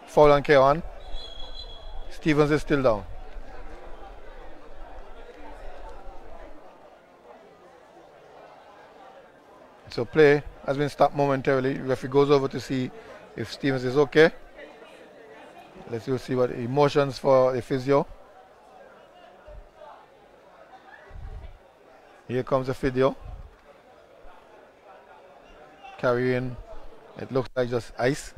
foul on Cayon. Stevens is still down. So play has been stopped momentarily. Referee goes over to see if Stevens is okay. Let's see what emotions for the physio. Here comes the physio. Carrying, it looks like just ice.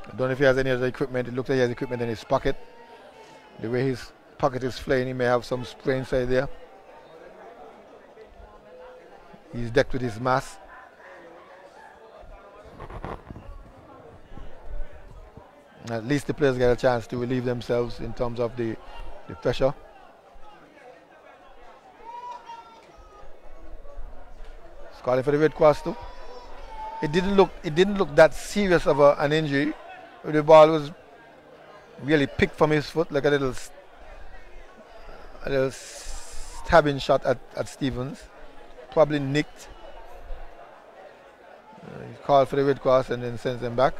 I don't know if he has any other equipment. It looks like he has equipment in his pocket. The way his pocket is flaying, he may have some spray inside there. He's decked with his mask. At least the players get a chance to relieve themselves in terms of the pressure. Calling for the red cross too. It didn't look that serious of an injury. The ball was really picked from his foot, like a little stabbing shot at Stevens. Probably nicked. He called for the red cross and then sends them back.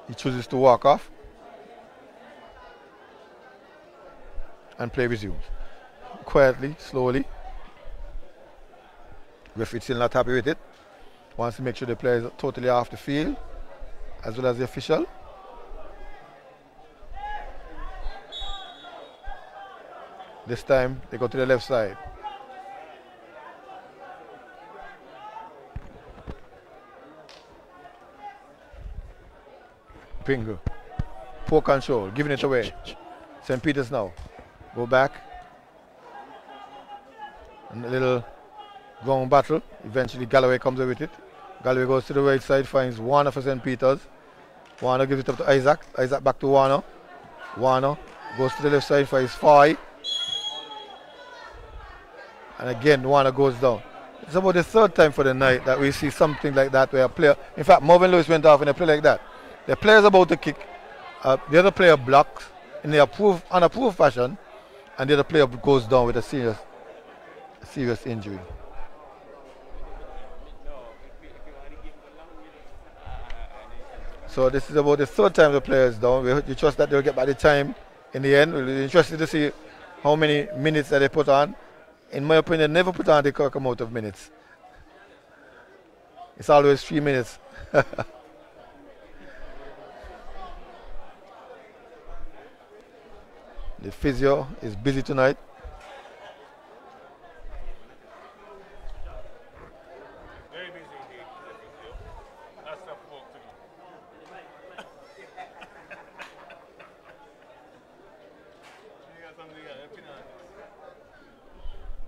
He chooses to walk off. And play resumes. Quietly, slowly. Referee still not happy with it. Wants to make sure the player is totally off the field, as well as the official. This time they go to the left side. Pringle. Poor control, giving it away. St. Peter's now. Go back. And a little ground battle. Eventually Galloway comes away with it. Galloway goes to the right side, finds Warner for St. Peter's. Warner gives it up to Isaac. Isaac back to Warner. Warner goes to the left side for his Foy. And again, Warner goes down. It's about the third time for the night that we see something like that where a player, in fact, Marvin Lewis went off in a play like that. The player is about to kick, the other player blocks in the unapproved fashion, and the other player goes down with a serious injury. So this is about the third time the player is down. We trust that they'll get back the time in the end. We'll be interested to see how many minutes that they put on. In my opinion, never put on the correct amount of minutes. It's always 3 minutes. The physio is busy tonight. Very busy indeed. Lots of work to do.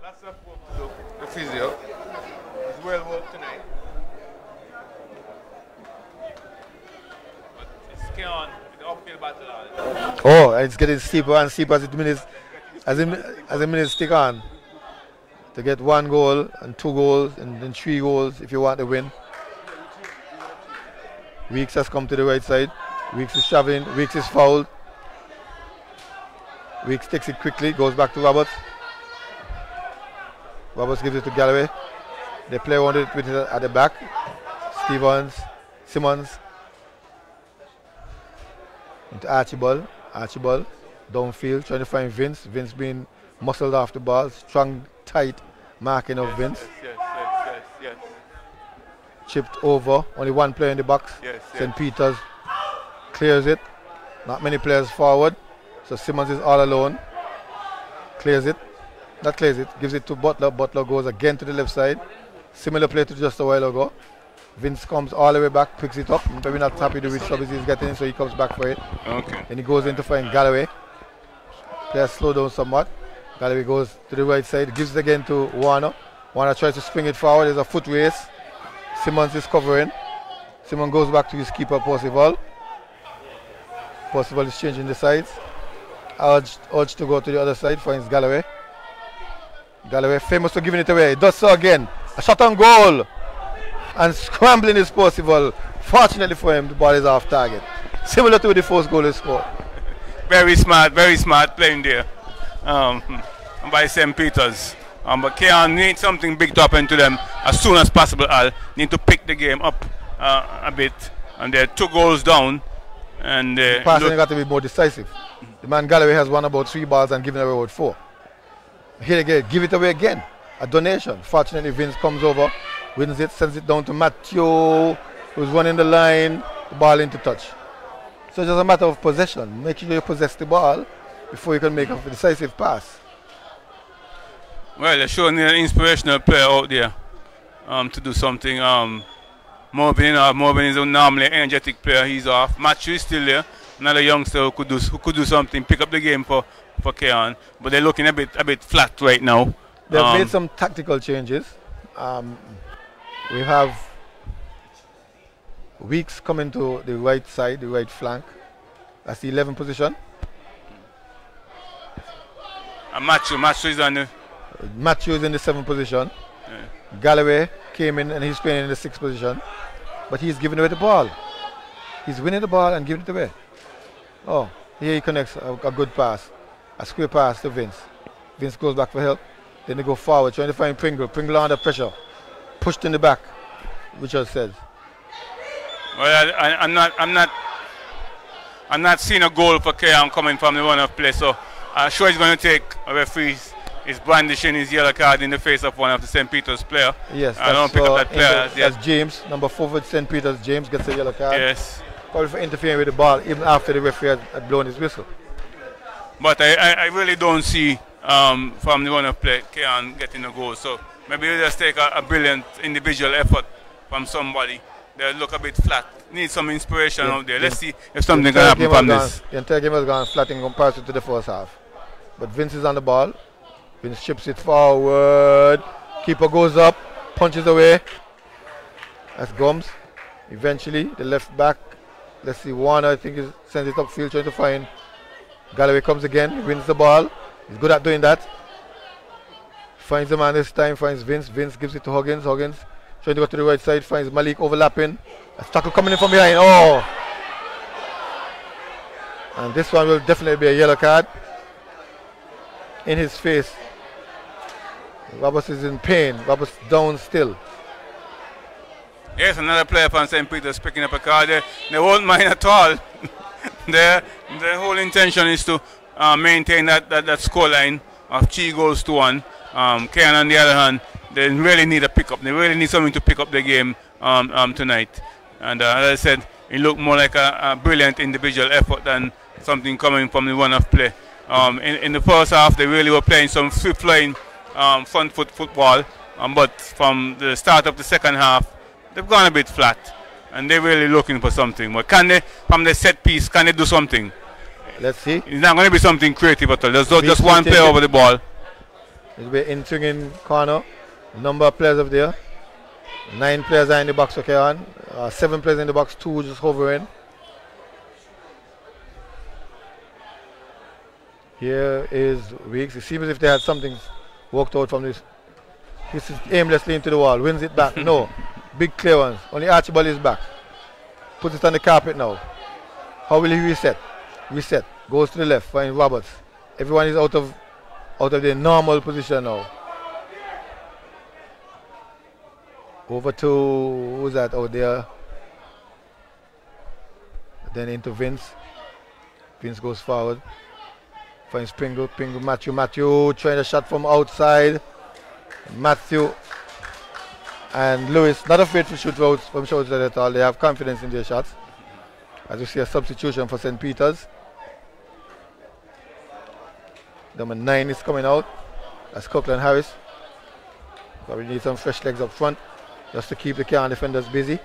Lots of work to do. The physio is well worked tonight. But it's Cayon, the upfield battle. Oh, it's getting steeper and steeper as the minutes tick on. To get 1 goal and 2 goals and then 3 goals if you want to win. Weeks has come to the right side. Weeks is traveling. Weeks is fouled. Weeks takes it quickly, goes back to Roberts. Roberts gives it to Galloway. They play around it with it at the back. Simmons. Into Archibald. Archibald downfield trying to find Vince. Vince being muscled off the ball. Strong, tight marking of Vince. Yes. Chipped over. Only 1 player in the box. Yes. St. Peter's clears it. Not many players forward. So Simmons is all alone. Clears it. Not clears it. Gives it to Butler. Butler goes again to the left side. Similar play to just a while ago. Vince comes all the way back, picks it up. Maybe not happy with which service he's getting, so he comes back for it. Okay. Then he goes in to find Galloway. Players slow down somewhat. Galloway goes to the right side, gives it again to Warner. Warner tries to spring it forward. There's a foot race. Simmons is covering. Simmons goes back to his keeper, Percival. Percival is changing the sides. Urged to go to the other side, finds Galloway. Galloway famous for giving it away. He does so again. A shot on goal. And scrambling is Percival. Fortunately for him, the ball is off target. Similar to the first goal he scored. Very smart playing there by St. Peter's. But Cayon need something big to happen to them as soon as possible. Need to pick the game up a bit. And they're 2 goals down. And the passing got to be more decisive. The man Galloway has won about 3 balls and given away about 4. Here again, give it away again. A donation. Fortunately, Vince comes over, wins it, sends it down to Matthew, who's running the line, the ball into touch. So it's just a matter of possession. Make sure you possess the ball before you can make a decisive pass. Well, they're showing an inspirational player out there to do something. Marvin is a normally energetic player. He's off. Matthew is still there. Another youngster who could do something, pick up the game for Cayon. But they're looking a bit flat right now. They've made some tactical changes. We have Weeks coming to the right side, the right flank. That's the 11th position. And Matthew is on the... Matthew is in the 7th position. Yeah. Galloway came in and he's playing in the 6th position. But he's giving away the ball. He's winning the ball and giving it away. Oh, here he connects a good pass. A square pass to Vince. Vince goes back for help. Then they go forward, trying to find Pringle. Pringle under pressure. Pushed in the back, Richard says. Well, I'm not seeing a goal for Cayon coming from the run-off play, so I'm sure he's going to take a referee. He's brandishing his yellow card in the face of one of the St. Peter's player. Yes, I don't pick up that player. That's James, number 4 for St. Peter's. James gets a yellow card. Yes. Probably for interfering with the ball, even after the referee had blown his whistle. But I really don't see from the run-off play Cayon getting a goal. So maybe he'll just take a brilliant individual effort from somebody. They look a bit flat. Need some inspiration out there. Let's see if something can happen from this. The entire game has gone flat in comparison to the first half. but Vince is on the ball. Vince chips it forward. Keeper goes up, punches away. That's Gums. Eventually, the left back. Let's see, Warner, I think, sends it upfield, trying to find. Galloway comes again, wins the ball. He's good at doing that. Finds the man this time, finds Vince. Vince gives it to Huggins. Huggins trying to go to the right side, finds Malik overlapping. A tackle coming in from behind. Oh! And this one will definitely be a yellow card. In his face. Roberts is in pain. Roberts down still. Yes, another player from St. Peter's picking up a card. They won't mind at all. Their whole intention is to maintain that scoreline of 3 goals to 1. Cayon, on the other hand, they really need a pickup. They really need something to pick up the game tonight. And as I said, it looked more like a brilliant individual effort than something coming from the run-off play. In the first half, they really were playing some free-flying front foot football. But from the start of the second half, they've gone a bit flat. And they're really looking for something. But can they, from the set piece, can they do something? Let's see. It's not going to be something creative at all. There's just one player over the ball. It'll be in swinging corner. Number of players up there. 9 players are in the box for Cayon. 7 players in the box, 2 just hovering. Here is Weeks. It seems as if they had something worked out from this. This is aimlessly into the wall. Wins it back. No. Big clearance. Only Archibald is back. Puts it on the carpet now. How will he reset? Reset. Goes to the left. Finds Roberts. Everyone is out of their normal position now. Over to, who's that out there? Then into Vince. Vince goes forward. Finds Pringle. Pringle, Matthew trying a shot from outside. Matthew and Lewis not afraid to shoot from shots at all. They have confidence in their shots. As you see, a substitution for St. Peter's. Number 9 is coming out. That's Copeland Harris. So we need some fresh legs up front just to keep the Cayon defenders busy.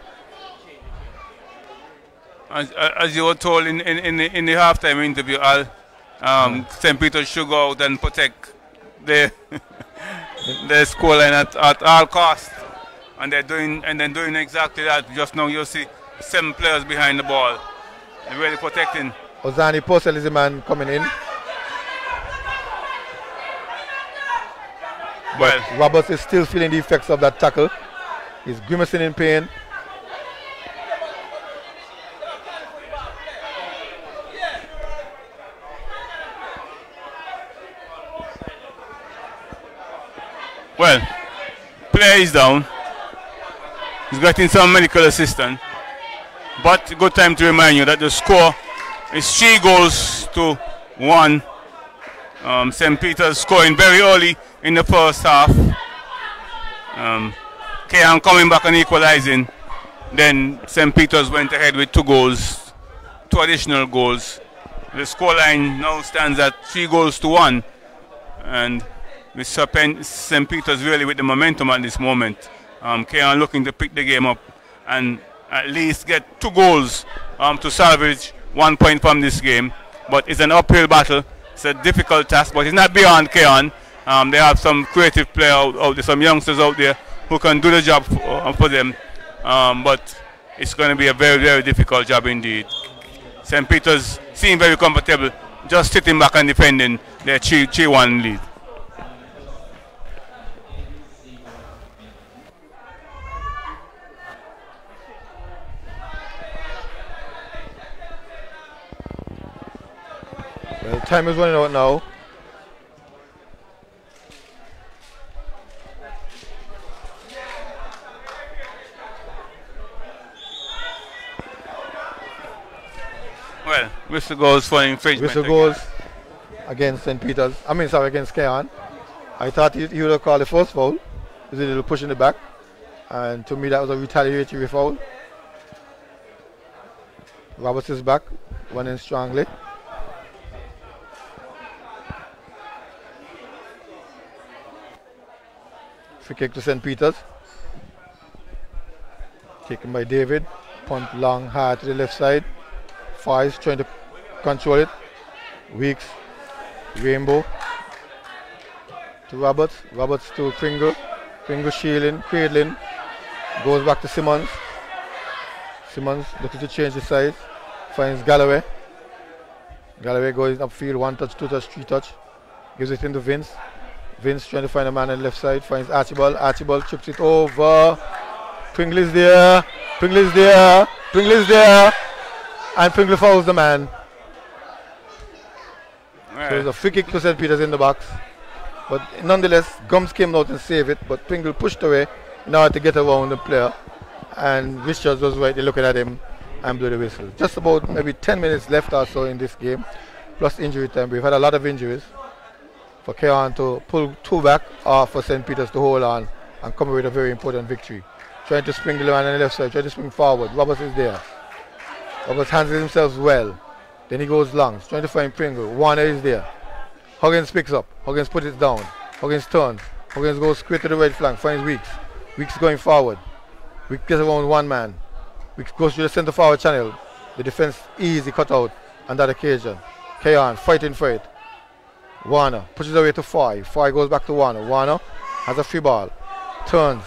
As you were told in the halftime interview, Al, St. Peter's should go out and protect their scoreline at all costs, and they're doing exactly that. Just now you see 7 players behind the ball. They're really protecting. Ozani Posel is the man coming in. Well, Roberts is still feeling the effects of that tackle. He's grimacing in pain. Well, player is down. He's getting some medical assistance. But good time to remind you that the score is 3 goals to 1. St. Peter's scoring very early in the first half. Cayon coming back and equalizing. Then St. Peter's went ahead with 2 goals, 2 additional goals. The scoreline now stands at 3 goals to 1. And with St. Peter's really with the momentum at this moment. Cayon looking to pick the game up and at least get 2 goals to salvage 1 point from this game. But it's an uphill battle. It's a difficult task, but it's not beyond Cayon. They have some creative players out there, some youngsters out there who can do the job for them. But it's going to be a very, very difficult job indeed. St. Peter's seem very comfortable, just sitting back and defending their 3-1 lead. Well, time is running out now. Well, whistle goes for infringement. Whistle goes against St. Peter's. Against Cayon. I thought he would have called the first foul. There's a little push in the back. And to me, that was a retaliatory foul. Roberts is back, running strongly. Free kick to St. Peter's. Taken by David. Punt long, hard to the left side. Fives trying to control it. Weeks. Rainbow. to Roberts. Roberts to Pringle. Pringle shielding, cradling. Goes back to Simmons. Simmons looking to change the size. Finds Galloway. Galloway goes upfield, 1 touch, 2 touch, 3 touch. Gives it into Vince. Vince trying to find a man on the left side. Finds Archibald. Archibald chips it over. Pringle is there. Pringle is there. Pringle is there. And Pringle fouls the man. Right. So there's a free kick to St. Peter's in the box. But nonetheless, Gums came out and saved it. But Pringle pushed away in order to get around the player. And Richards was right there looking at him and blew the whistle. Just about maybe 10 minutes left or so in this game. Plus injury time. We've had a lot of injuries. For Cayon to pull 2 back or for St. Peter's to hold on and come away with a very important victory. Trying to spring the man on the left side, trying to spring forward. Roberts is there. Roberts handles himself well. Then he goes long, trying to find Pringle. Warner is there. Huggins picks up. Huggins puts it down. Huggins turns. Huggins goes straight to the right flank, finds Weeks. Weeks going forward. Weeks gets around 1 man. Weeks goes to the centre forward channel. The defense easy cut out on that occasion. Cayon fighting for it. Warner pushes away to Foy. Foy goes back to Warner. Warner has a free ball. Turns.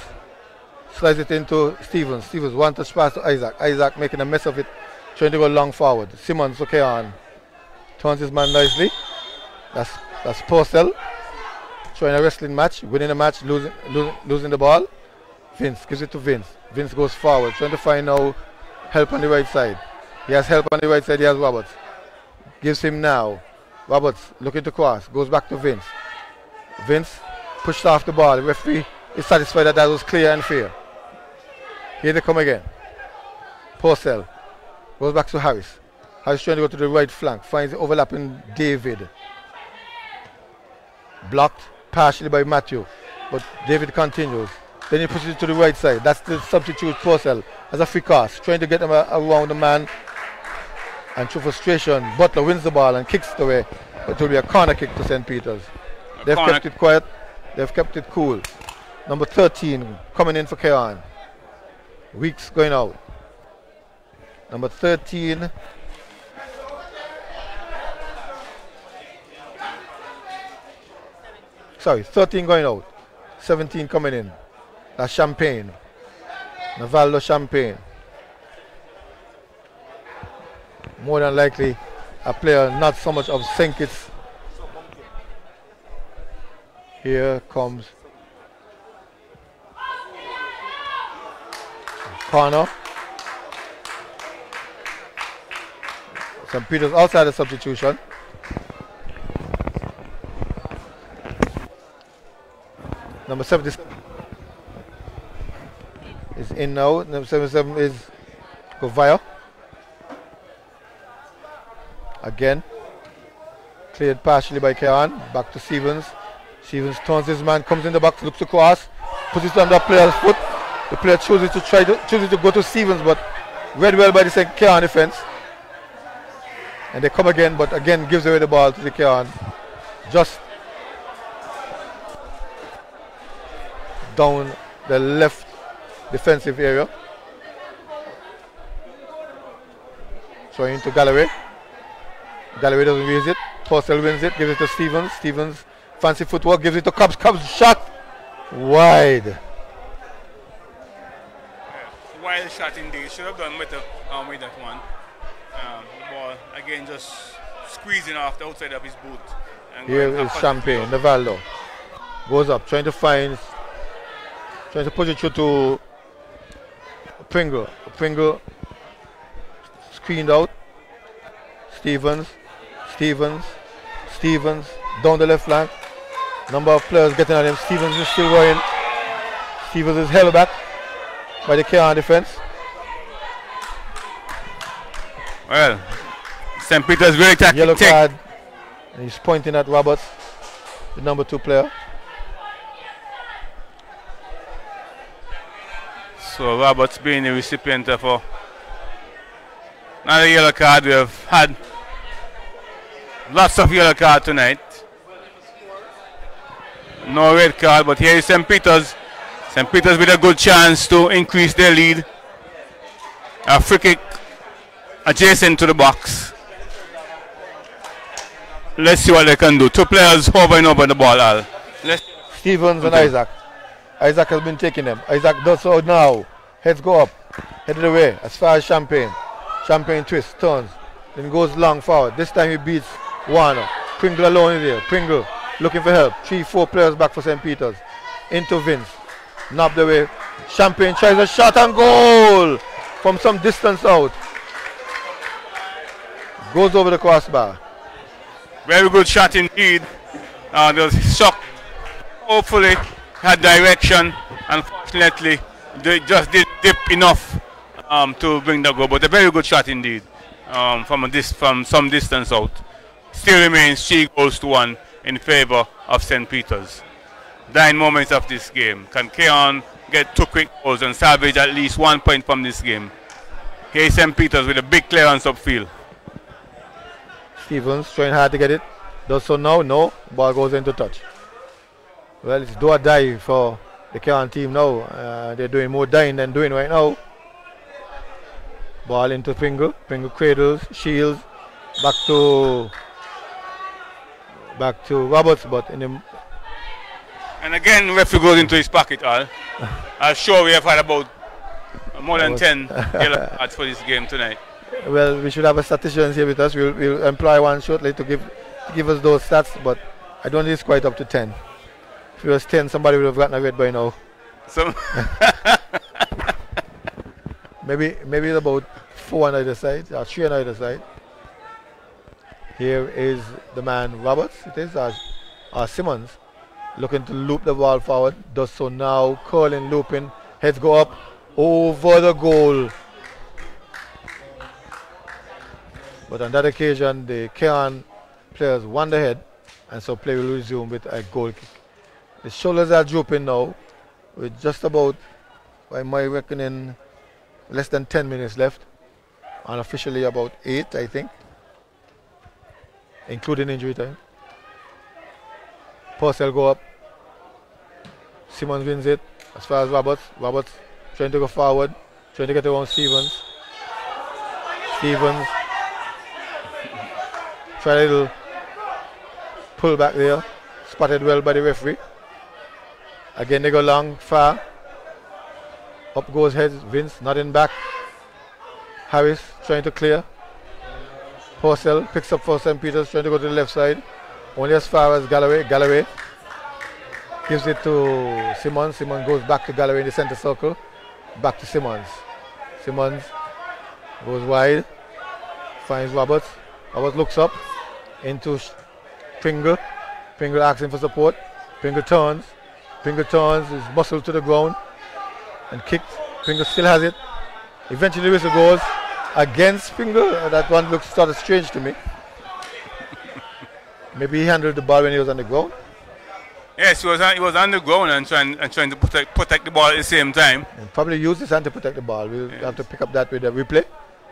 Slides it into Stevens. Stevens 1 touch pass to Isaac. Isaac making a mess of it. Trying to go long forward. Simmons for Cayon. Turns his man nicely. That's Purcell. Trying a wrestling match. Winning a match. Losing the ball. Vince gives it to Vince. Vince goes forward. Trying to find now help on the right side. He has help on the right side. He has Roberts. Gives him now. Roberts looking to cross. Goes back to Vince. Vince pushed off the ball. The referee is satisfied that was clear and fair. Here they come again. Purcell goes back to Harris. Harris trying to go to the right flank. Finds the overlapping David. Blocked partially by Matthew. But David continues. Then he pushes it to the right side. That's the substitute Purcell as a free cross. Trying to get him around the man. And through frustration, Butler wins the ball and kicks it away. But it will be a corner kick to St. Peter's. They've kept it quiet. They've kept it cool. Number 13 coming in for Cayon. Weeks going out. Number 13. Sorry, 13 going out. 17 coming in. That's Champagne. Navaldo Champagne. More than likely a player not so much of St. Kitts. Here comes corner. St. Peter's outside the substitution. Number 77 is in now. Number 77 is Govaya. Again, cleared partially by Cayon. Back to Stevens. Stevens turns his man, comes in the box, looks across, puts it on the player's foot. The player chooses to go to Stevens, but read well by the Cayon defense. And they come again, but again gives away the ball to the Cayon. Just down the left defensive area. Throwing into Galloway. Galloway doesn't use it. Purcell wins it, gives it to Stevens. Stevens, fancy footwork, gives it to Cubs. Cubs shot wide. Wild shot indeed. Should have done better with that one. The ball again just squeezing off the outside of his boot. Here is Champagne. Navaldo goes up, trying to push it through to Pringle. Pringle screened out. Stevens down the left flank. Number of players getting at him. Stevens is still going. Stevens is held back by the Cayon defense. Well, St. Peter's very tactical. Yellow card. And he's pointing at Roberts, the number 2 player. So Roberts being the recipient of another yellow card. We have had lots of yellow card tonight. No red card, but here is St. Peter's. St. Peter's with a good chance to increase their lead. A free kick adjacent to the box. Let's see what they can do. 2 players hovering over the ball, Al. Let's Stevens and Isaac. Isaac has been taking them. Isaac does so now. Heads go up. Headed away as far as Champagne. Champagne twists, turns. Then goes long forward. This time he beats Warner. Pringle alone is here. Pringle looking for help. 3-4 players back for St. Peter's. Into Vince. Knocked away. Champagne tries a shot and goal from some distance out. Goes over the crossbar. Very good shot indeed. The shot hopefully had direction. Unfortunately, they just did dip enough to bring the goal. But a very good shot indeed from some distance out. Still remains 3-1 in favor of St. Peter's. 9 moments of this game. Can Cayon get 2 quick goals and salvage at least 1 point from this game? Here is St. Peter's with a big clearance upfield. Stevens trying hard to get it. Does so now. No. Ball goes into touch. Well, it's do or die for the Cayon team now. They're doing more dying than doing right now. Ball into Pringle. Pringle cradles, shields. Back to Roberts, but in the... And again, referee goes into his pocket, Al. I'm sure we have had about more than 10 yellow cards for this game tonight. Well, we should have a statistician here with us. We'll employ one shortly to give us those stats, but I don't think it's quite up to 10. If it was 10, somebody would have gotten a red by now. So maybe it's about 4 on either side, or 3 on either side. Here is the man Roberts, it is, Simmons, looking to loop the ball forward. Does so now, curling, looping, heads go up, over the goal. But on that occasion, the Cayon players won the head, and so play will resume with a goal kick. The shoulders are drooping now, with just about, by my reckoning, less than 10 minutes left. Unofficially about 8, I think, including injury time. Purcell go up. Simmons wins it as far as Roberts. Roberts trying to go forward, trying to get around Stevens. Stevens try a little pull back there. Spotted well by the referee. Again they go long, far. Up goes heads, Vince nodding back. Harris trying to clear. Purcell picks up for St. Peter's, trying to go to the left side. Only as far as Galloway. Galloway gives it to Simmons. Simmons goes back to Galloway in the center circle. Back to Simmons. Simmons goes wide. Finds Roberts. Roberts looks up into Pringle. Pringle asking for support. Pringle turns. Pringle turns, is muscled to the ground and kicked. Pringle still has it. Eventually the whistle goes against Pringle. That one looks sort of strange to me. Maybe he handled the ball when he was on the ground. Yes, he was on the ground and trying to protect the ball at the same time. And probably used his hand to protect the ball. We'll have to pick up that with the replay.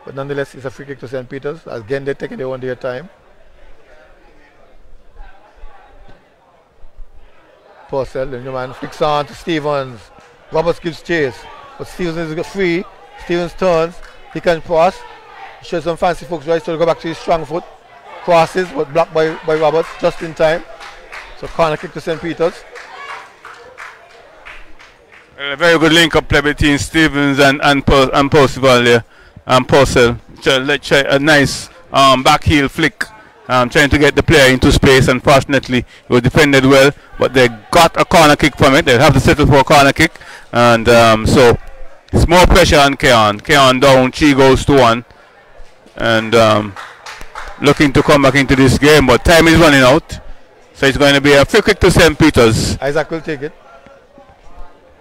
But nonetheless, it's a free kick to St. Peter's. Again, they're taking their own their time. Purcell, the new man, flicks on to Stevens. Roberts gives chase. But Stevens is free. Stevens turns. He can pass. He shows some fancy folks right, so he'll go back to his strong foot. Crosses, but blocked by Roberts just in time. So corner kick to St. Peter's. A very good link-up play between Stevens and Percival there. Purcell, a nice back heel flick, trying to get the player into space. Unfortunately, he was defended well, but they got a corner kick from it. They'll have to settle for a corner kick. And so it's more pressure on Cayon. Cayon down 3-1. And looking to come back into this game, but time is running out. So it's going to be a free kick to St. Peter's. Isaac will take it.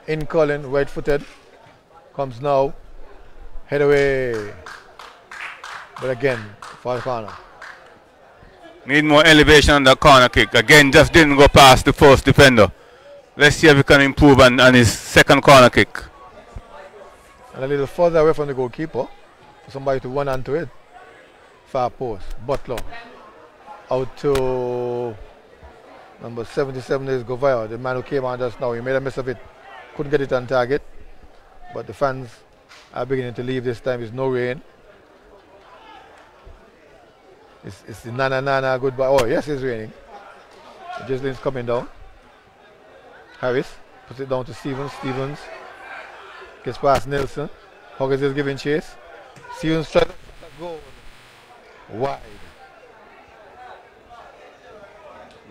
In Colin, right-footed. Comes now. Head away. But again, for the corner. Need more elevation on the corner kick. Again, just didn't go past the first defender. Let's see if we can improve on his second corner kick. And a little further away from the goalkeeper. For somebody to run onto it. Far post. Butler. Out to number 77 is Govaya, the man who came on just now. He made a mess of it. Couldn't get it on target. But the fans are beginning to leave this time. It's no rain. It's the nana goodbye. Oh yes, it's raining. The drizzling's coming down. Harris puts it down to Stevens. Stevens gets past Nelson. Huggins is giving chase. Stevens tries to go wide.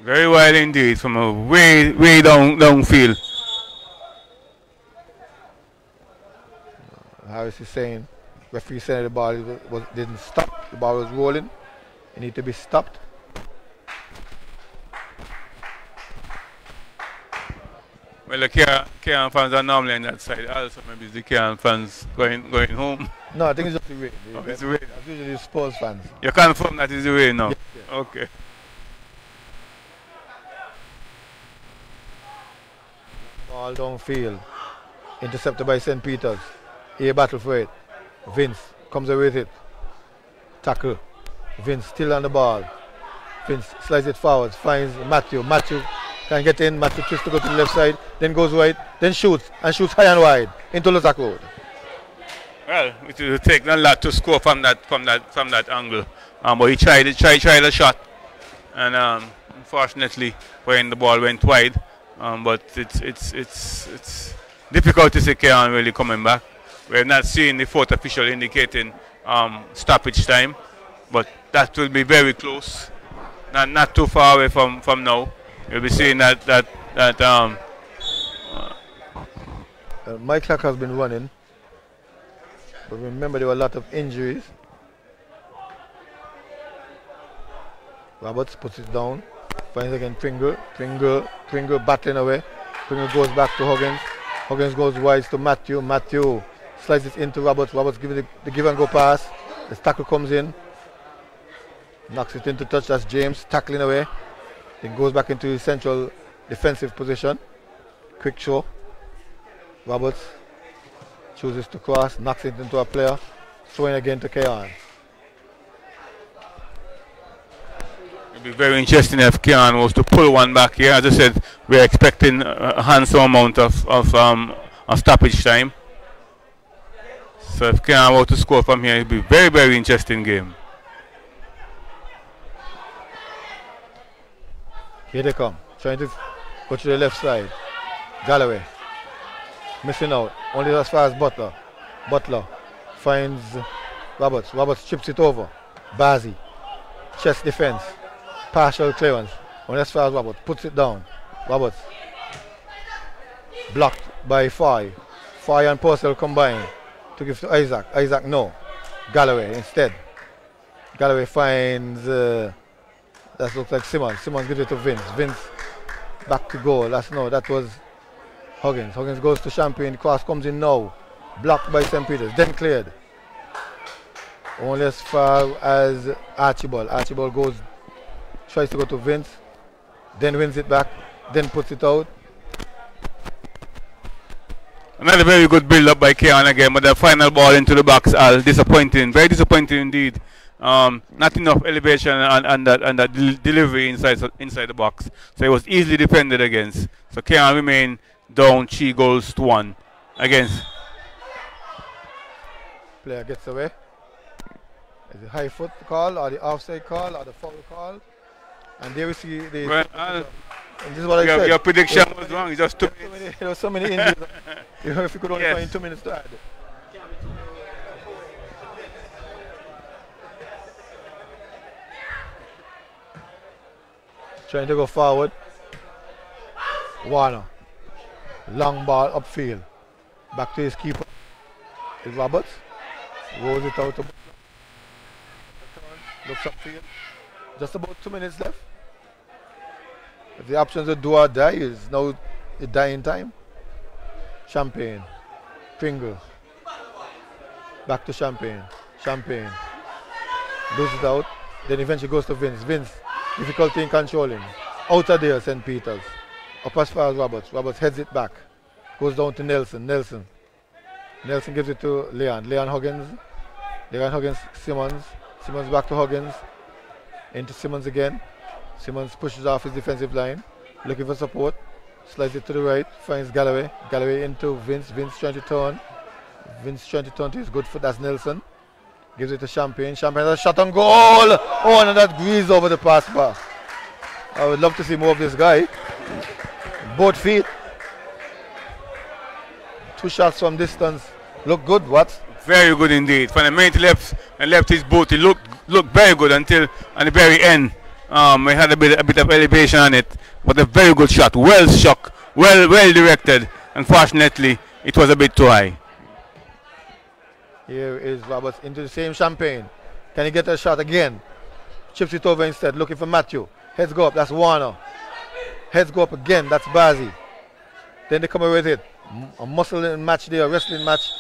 Very wide indeed from a way downfield. Harris is saying, referee said the ball didn't stop. The ball was rolling. It need to be stopped. Well, the Cayon fans are normally on that side. Also, maybe the Cayon fans going home. No, I think it's just the rain. It's the rain. That's usually the Spurs fans. You confirm that is the rain now? Yes, yes. Okay. Ball downfield. Intercepted by St. Peter's. A battle for it. Vince comes away with it. Tackle. Vince still on the ball. Vince slides it forward. Finds Matthew. Matthew can get in. Matthew twists to go to the left side. Then goes wide. Then shoots. And shoots high and wide. Into Lozak Road. Well, it will take a lot to score from that angle. But he tried a shot. And unfortunately, when the ball went wide. But it's difficult to see Cayon really coming back. We're not seeing the fourth official indicating stoppage time, but that will be very close, not too far away from now. You'll be seeing that my clock has been running, but remember there were a lot of injuries. Roberts puts it down, finds again Pringle battling away. Pringle goes back to Huggins. Huggins goes wide to Matthew. Matthew slides it into Roberts. Roberts gives the give and go pass. The tackle comes in. Knocks it into touch. That's James tackling away. Then goes back into his central defensive position. Quick show. Roberts chooses to cross. Knocks it into a player. Throwing again to Cayon. it'll be very interesting if Cayon was to pull one back here. As I said, we're expecting a handsome amount of stoppage time. So if Cayon were to score from here, it'll be a very, very interesting game. Here they come, trying to go to the left side. Galloway, missing out, only as far as Butler. Butler finds Roberts. Roberts chips it over. Bazzi, chest defense, partial clearance. Only as far as Roberts puts it down. Roberts blocked by Foy. Foy and Purcell combine to give to Isaac. Isaac no. Galloway instead. Galloway finds that looks like Simmons. Simmons gives it to Vince. Vince back to goal. That was Huggins. Huggins goes to Champagne. Cross comes in now. Blocked by St. Peter's. Then cleared. Only as far as Archibald. Archibald tries to go to Vince. Then wins it back. Then puts it out. Another very good build up by Cayon again, but the final ball into the box, disappointing. Very disappointing indeed. Not enough elevation and that delivery inside the box. So it was easily defended against. So Cayon remain down 3-1 against. Player gets away. Is it high foot call or the offside call or the foul call? And there we see the. Well, and this is what I said. Your prediction was wrong. It's just 2 minutes. There were so many injuries. If you could only find 2 minutes to add. Trying to go forward. Warner. Long ball upfield. Back to his keeper. Is Roberts. Rolls it out to looks upfield. Just about 2 minutes left. If the options are do or die, is now a dying time. Champagne. Pringle. Back to Champagne. Champagne. Loses it out. Then eventually goes to Vince. Vince. Difficulty in controlling. Out of there, St. Peter's. Up as far as Roberts. Roberts heads it back. Goes down to Nelson. Nelson gives it to Leon. Leon Huggins. Leon Huggins, Simmons. Simmons back to Huggins. Into Simmons again. Simmons pushes off his defensive line. Looking for support. Slides it to the right. Finds Galloway. Galloway into Vince. Vince trying to turn. Vince trying to turn to his good foot. That's Nelson. Gives it to Champagne. Champagne has a shot on goal. Oh, and that grease over the pass bar. I would love to see more of this guy. Both feet. 2 shots from distance. Look good, what? Very good indeed. From the minute he left his boot, he looked very good until at the very end. He had a bit of elevation on it, but a very good shot. Well shot, well directed. Unfortunately, it was a bit too high. Here is Roberts into the same champagne. Can he get a shot again? Chips it over instead, looking for Matthew. Heads go up, that's Warner. Heads go up again, that's Bazzi. Then they come away with it. A muscle match there, a wrestling match.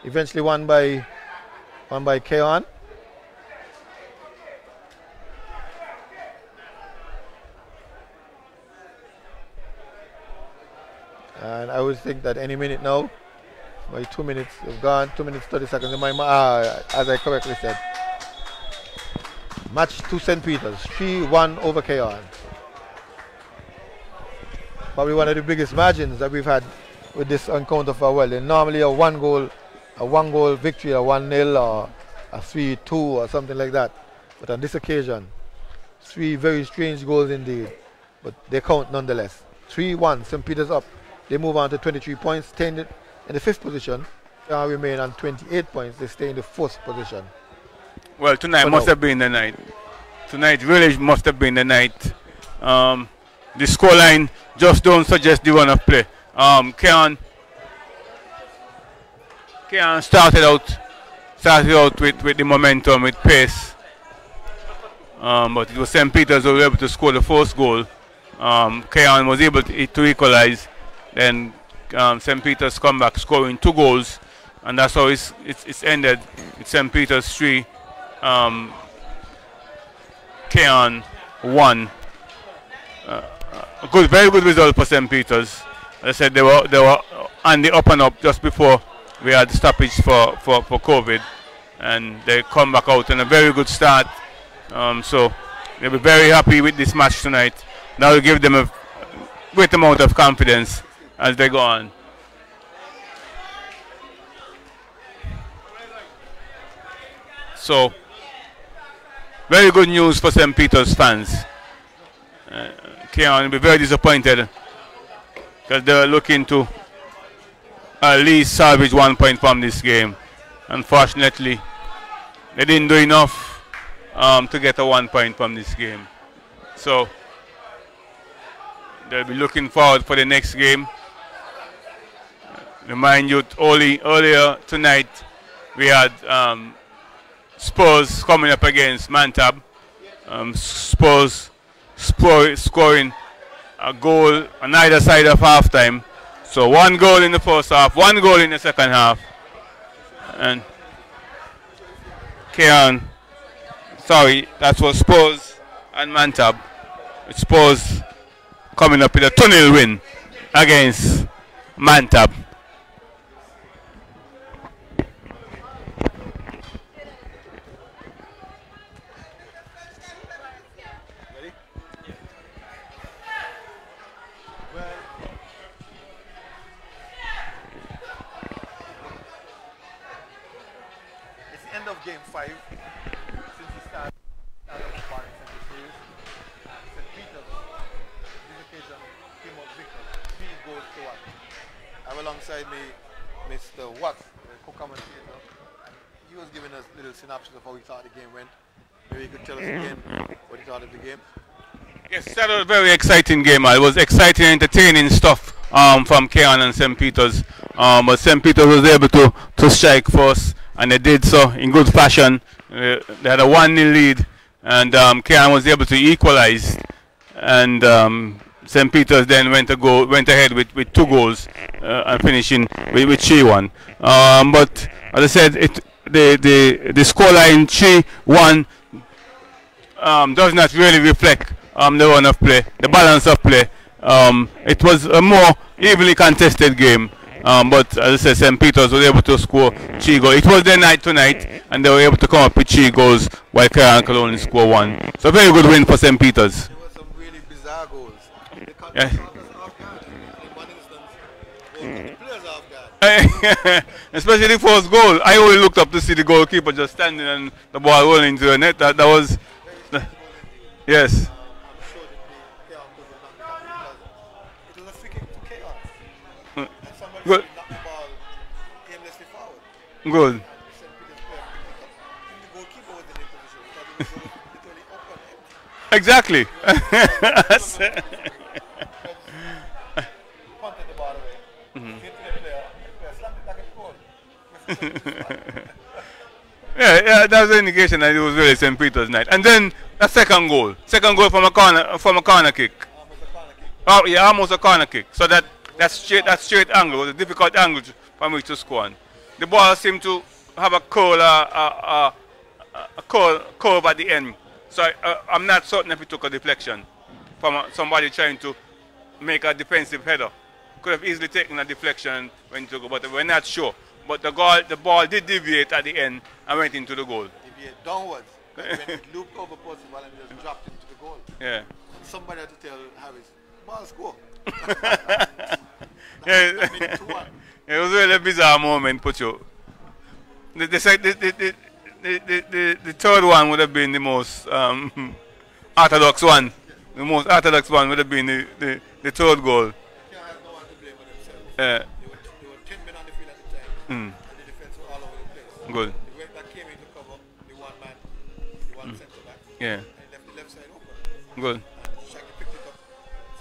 Eventually won by Cayon. And I would think that any minute now, by 2 minutes have gone, 2 minutes 30 seconds. As I correctly said, match to St. Peter's, 3-1 over Cayon. Probably one of the biggest margins that we've had with this encounter for a while. And normally a one goal victory, a 1-0 or a 3-2 or something like that. But on this occasion, 3 very strange goals indeed. But they count nonetheless. 3-1, St. Peter's up. They move on to 23 points, stay in the 5th position. They remain on 28 points. They stay in the 4th position. Well, tonight must have been the night. Tonight really must have been the night. The scoreline just don't suggest the run of play. Cayon started out with the momentum, with pace. But it was St. Peter's who were able to score the first goal. Cayon was able to equalize. Then St. Peter's come back scoring 2 goals, and that's how it's ended. It's St. Peter's 3, Cayon 1. Very good result for St. Peter's. As I said, they were on the up and up just before we had stoppage for COVID, and they come back out in a very good start. So they'll be very happy with this match tonight. That will give them a great amount of confidence as they go on. So, very good news for St. Peter's fans. Cayon will be very disappointed because they're looking to at least salvage 1 point from this game. Unfortunately, they didn't do enough to get a 1 point from this game. So, they'll be looking forward for the next game. Remind you, earlier tonight we had Spurs coming up against Mantab. Spurs scoring a goal on either side of halftime. So 1 goal in the first half, 1 goal in the second half. And Cayon, sorry, that was Spurs and Mantab. Spurs coming up with a 2-0 win against Mantab. Game 5 since the start of the Barnes and the series. St. Peter's, this occasion, came out victors, 3 goals to 1. I have alongside me Mr. Watts, the co-commentator, and he was giving us a little synopsis of how he thought the game went. Maybe you could tell us again what he thought of the game. Yes, that was a very exciting game. It was exciting, entertaining stuff from Cayon and St. Peter's. But St. Peter's was able to strike first, and they did so in good fashion. They had a 1-0 lead, and Cayon was able to equalize. And St. Peter's then went ahead with 2 goals and finishing with 3-1. But as I said, the scoreline 3-1 does not really reflect the run of play, the balance of play. It was a more evenly contested game. But as I said, St. Peter's was able to score 3 goals. It was their night tonight, and they were able to come up with 3 goals, while Cayon could only score 1. So a very good win for St. Peter's. There were some really bizarre goals. Yeah. In one instance, players off guard. Especially the first goal. I only looked up to see the goalkeeper just standing and the ball rolling into the net. That was... Yes. It was a free kick to Cayon. And somebody Good. knocked the ball Good. Exactly. Yeah, that's the indication that it was really St. Peter's night. And then a second goal from a corner kick. Oh yeah, almost a corner kick. So that straight angle was a difficult angle from which to score on. The ball seemed to have a curve at the end. So I'm not certain if it took a deflection from somebody trying to make a defensive header. Could have easily taken a deflection when it took it, but we're not sure. But the ball did deviate at the end and went into the goal. Deviate downwards. When it looped over Percival and just dropped into the goal. Yeah. Somebody had to tell Harris, ball score. Yeah. It was really a bizarre moment, Pucho. The third one would have been the most orthodox one. The most orthodox one would have been the third goal. There were 10 men on the field at the time, and the defense was all over the place. Good. The right back came in to cover the one man, the one centre back, Yeah. and he left the left side open. Good. And Shaggy picked it up,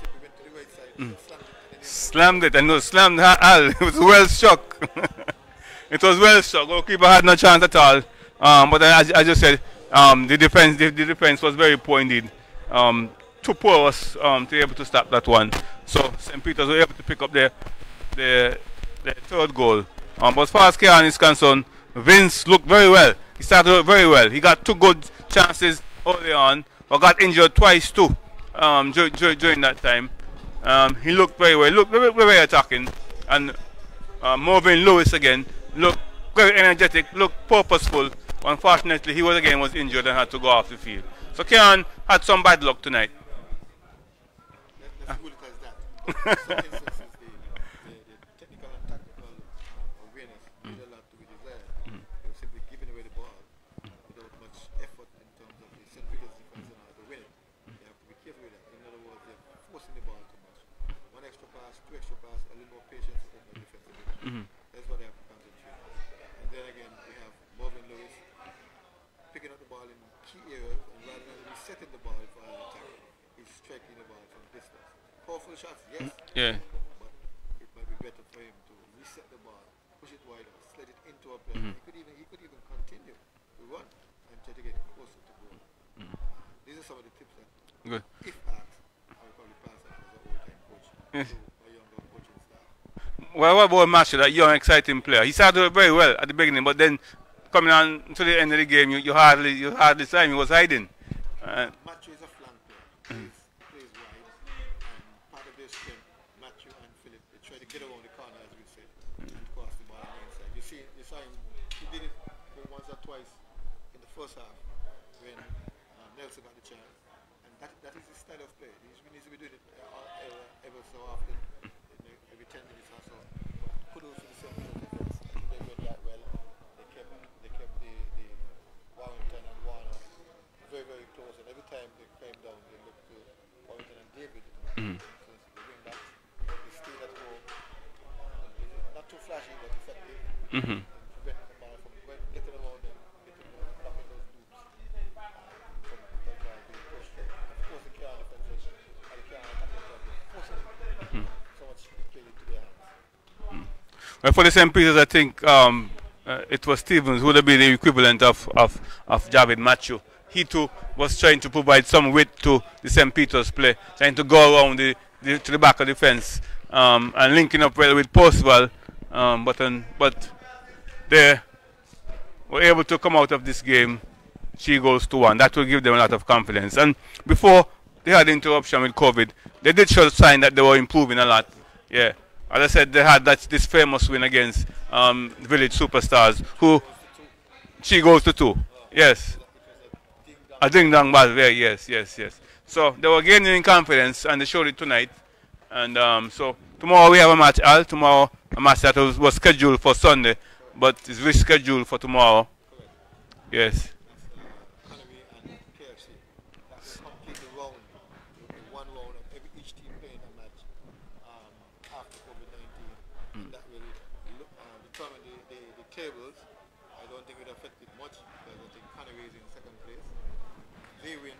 simply went to the right side, Slammed it, and no, slammed Al. It was well struck. It was well struck. Goalkeeper had no chance at all. But as I just said, the defense was very poor indeed. Too poor was to be able to stop that one. So St. Peter's were able to pick up the third goal. But as far as Cayon is concerned, Vince looked very well. He started very well. He got 2 good chances early on, but got injured twice too during that time. He looked very well. He looked very, very attacking. And Marvin Lewis again looked very energetic, looked purposeful. Unfortunately, he was injured and had to go off the field. So Cayon had some bad luck tonight. Let's put it as that. In some instances, the technical and tactical awareness did a lot to be desired. They were simply giving away the ball without much effort in terms of the St. Peter's defense and how to win it. They have to be careful with that. In other words, they're forcing the ball too much. 1 extra pass, 2 extra pass, a little more patience in the defensive. That's what they have to concentrate on. And then again, we have Marvin Lewis picking up the ball in key areas, and rather than resetting the ball for an attack, he's striking the ball from distance. Powerful shots, yes. Yeah. But it might be better for him to reset the ball, push it wider, slide it into a player. He could even continue to run and try to get closer to goal. These are some of the tips that, if asked, I would probably pass on as an old-time coach to my younger coaching staff. Well, what about Matthew, that young, exciting player? He started very well at the beginning, but then coming on to the end of the game, you hardly saw him. He was hiding. Matthew is a flank player. Plays wide, and part of their strength, Matthew and Philip, they try to get around the corner, as we said, and cross the ball on the inside. You saw him, he did it once or twice in the first half when Nelson got the chance, and that is his style of play. He needs to be doing it ever so often, every 10 minutes or so. But kudos to the St. Peter's defense. I think they did that well. They kept the Warrington and Warner very, very close, and every time they came down, they looked to Warrington and David. So the wing backs, they stayed at home. Not too flashy, but effective. Preventing the ball from getting around and blocking those loops. From that ball being pushed. Of course, the Cayon defense and the Cayon attacking job was forcing it. So much played into their hands. Well, for the St. Peter's, I think it was Stevens who would have been the equivalent of Javid Matthew. He too was trying to provide some width to the St. Peter's play, trying to go around to the back of the fence and linking up well with Percival. But they were able to come out of this game 3 goals to 1. That will give them a lot of confidence. And before they had the interruption with COVID, they did show a sign that they were improving a lot. Yeah. As I said, they had this famous win against Village Superstars, who 3 goals to 2. Yes. A ding-dong ball, yes. So they were gaining confidence, and they showed it tonight. And so tomorrow we have a match, Al. Tomorrow a match that was scheduled for Sunday, but is rescheduled for tomorrow. Yes. Tables I don't think it would affect it much because I think Canary is in second place. They win,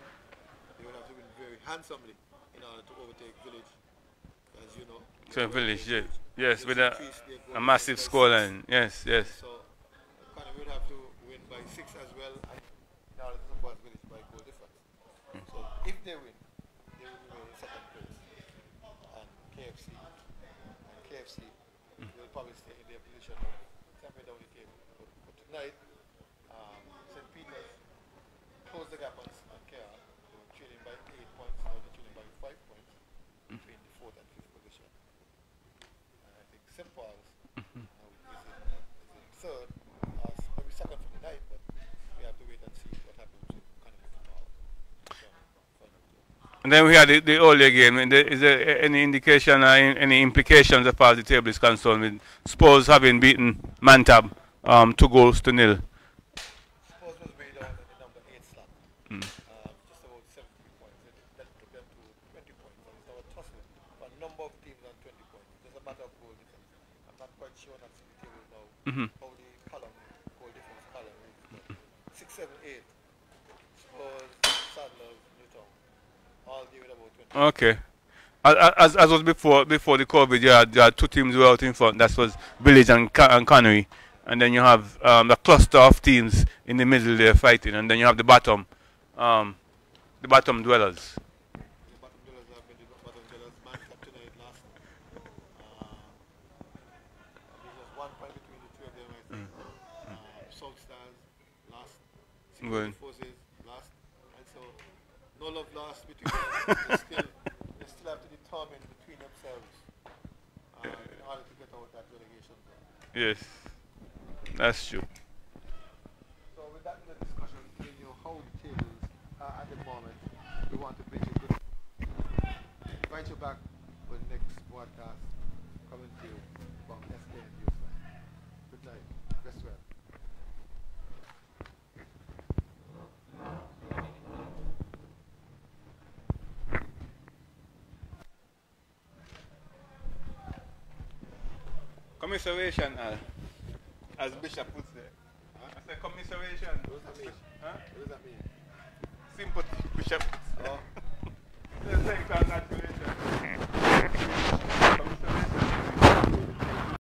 they would have to win very handsomely in order to overtake Village. As you know. So Village, yes, with a massive scoreline. Yes. So Canary would have to win by 6 as well in order to support Village by goal difference. So if they win, they will remain in second place. And KFC will probably stay in their position somewhere down the table. But tonight, St. Peter's closed the gap on Cayon. They were trailing by 8 points, now they're trailing by 5 points between the 4th and 5th position. And I think St. Paul's is in third, maybe second for the night, but we have to wait and see what happens with Canada tomorrow. And then we had the earlier game. Is there any indication or any implications as far as the table is concerned with Spurs having beaten Mantab 2 goals to 0? Spurs was way down in the number 8 slot. Just about 17 points. That took them to 20 points. And it's now a tussle for a number of teams on 20 points. It's just a matter of goal difference. I'm not quite sure that's the table now. How the goal difference column is. 6, 7, 8. Spurs, Sadlers, Newtown. All gave it about 20. Okay. As was before the COVID, you had 2 teams who were out in front. That was Village and Canary. And then you have the cluster of teams in the middle there fighting. And then you have the bottom dwellers. The bottom dwellers have been the bottom dwellers. Mantab tonight last. There's just 1 point between the 2 of them, I think. South Stars last. Good. Forces last. And so no love lost between them. They still have to determine between themselves in order to get out that relegation zone. Yes, that's true. So with that in the discussion, we know how the tables are at the moment. We want to bring you good. Invite you back for the next broadcast coming to you from SKN Newsline. Good night. Rest well. Commiseration, as Bishop would say. I say commiseration. What does that mean? Huh? What does that mean? Sympathy, Bishop. Oh.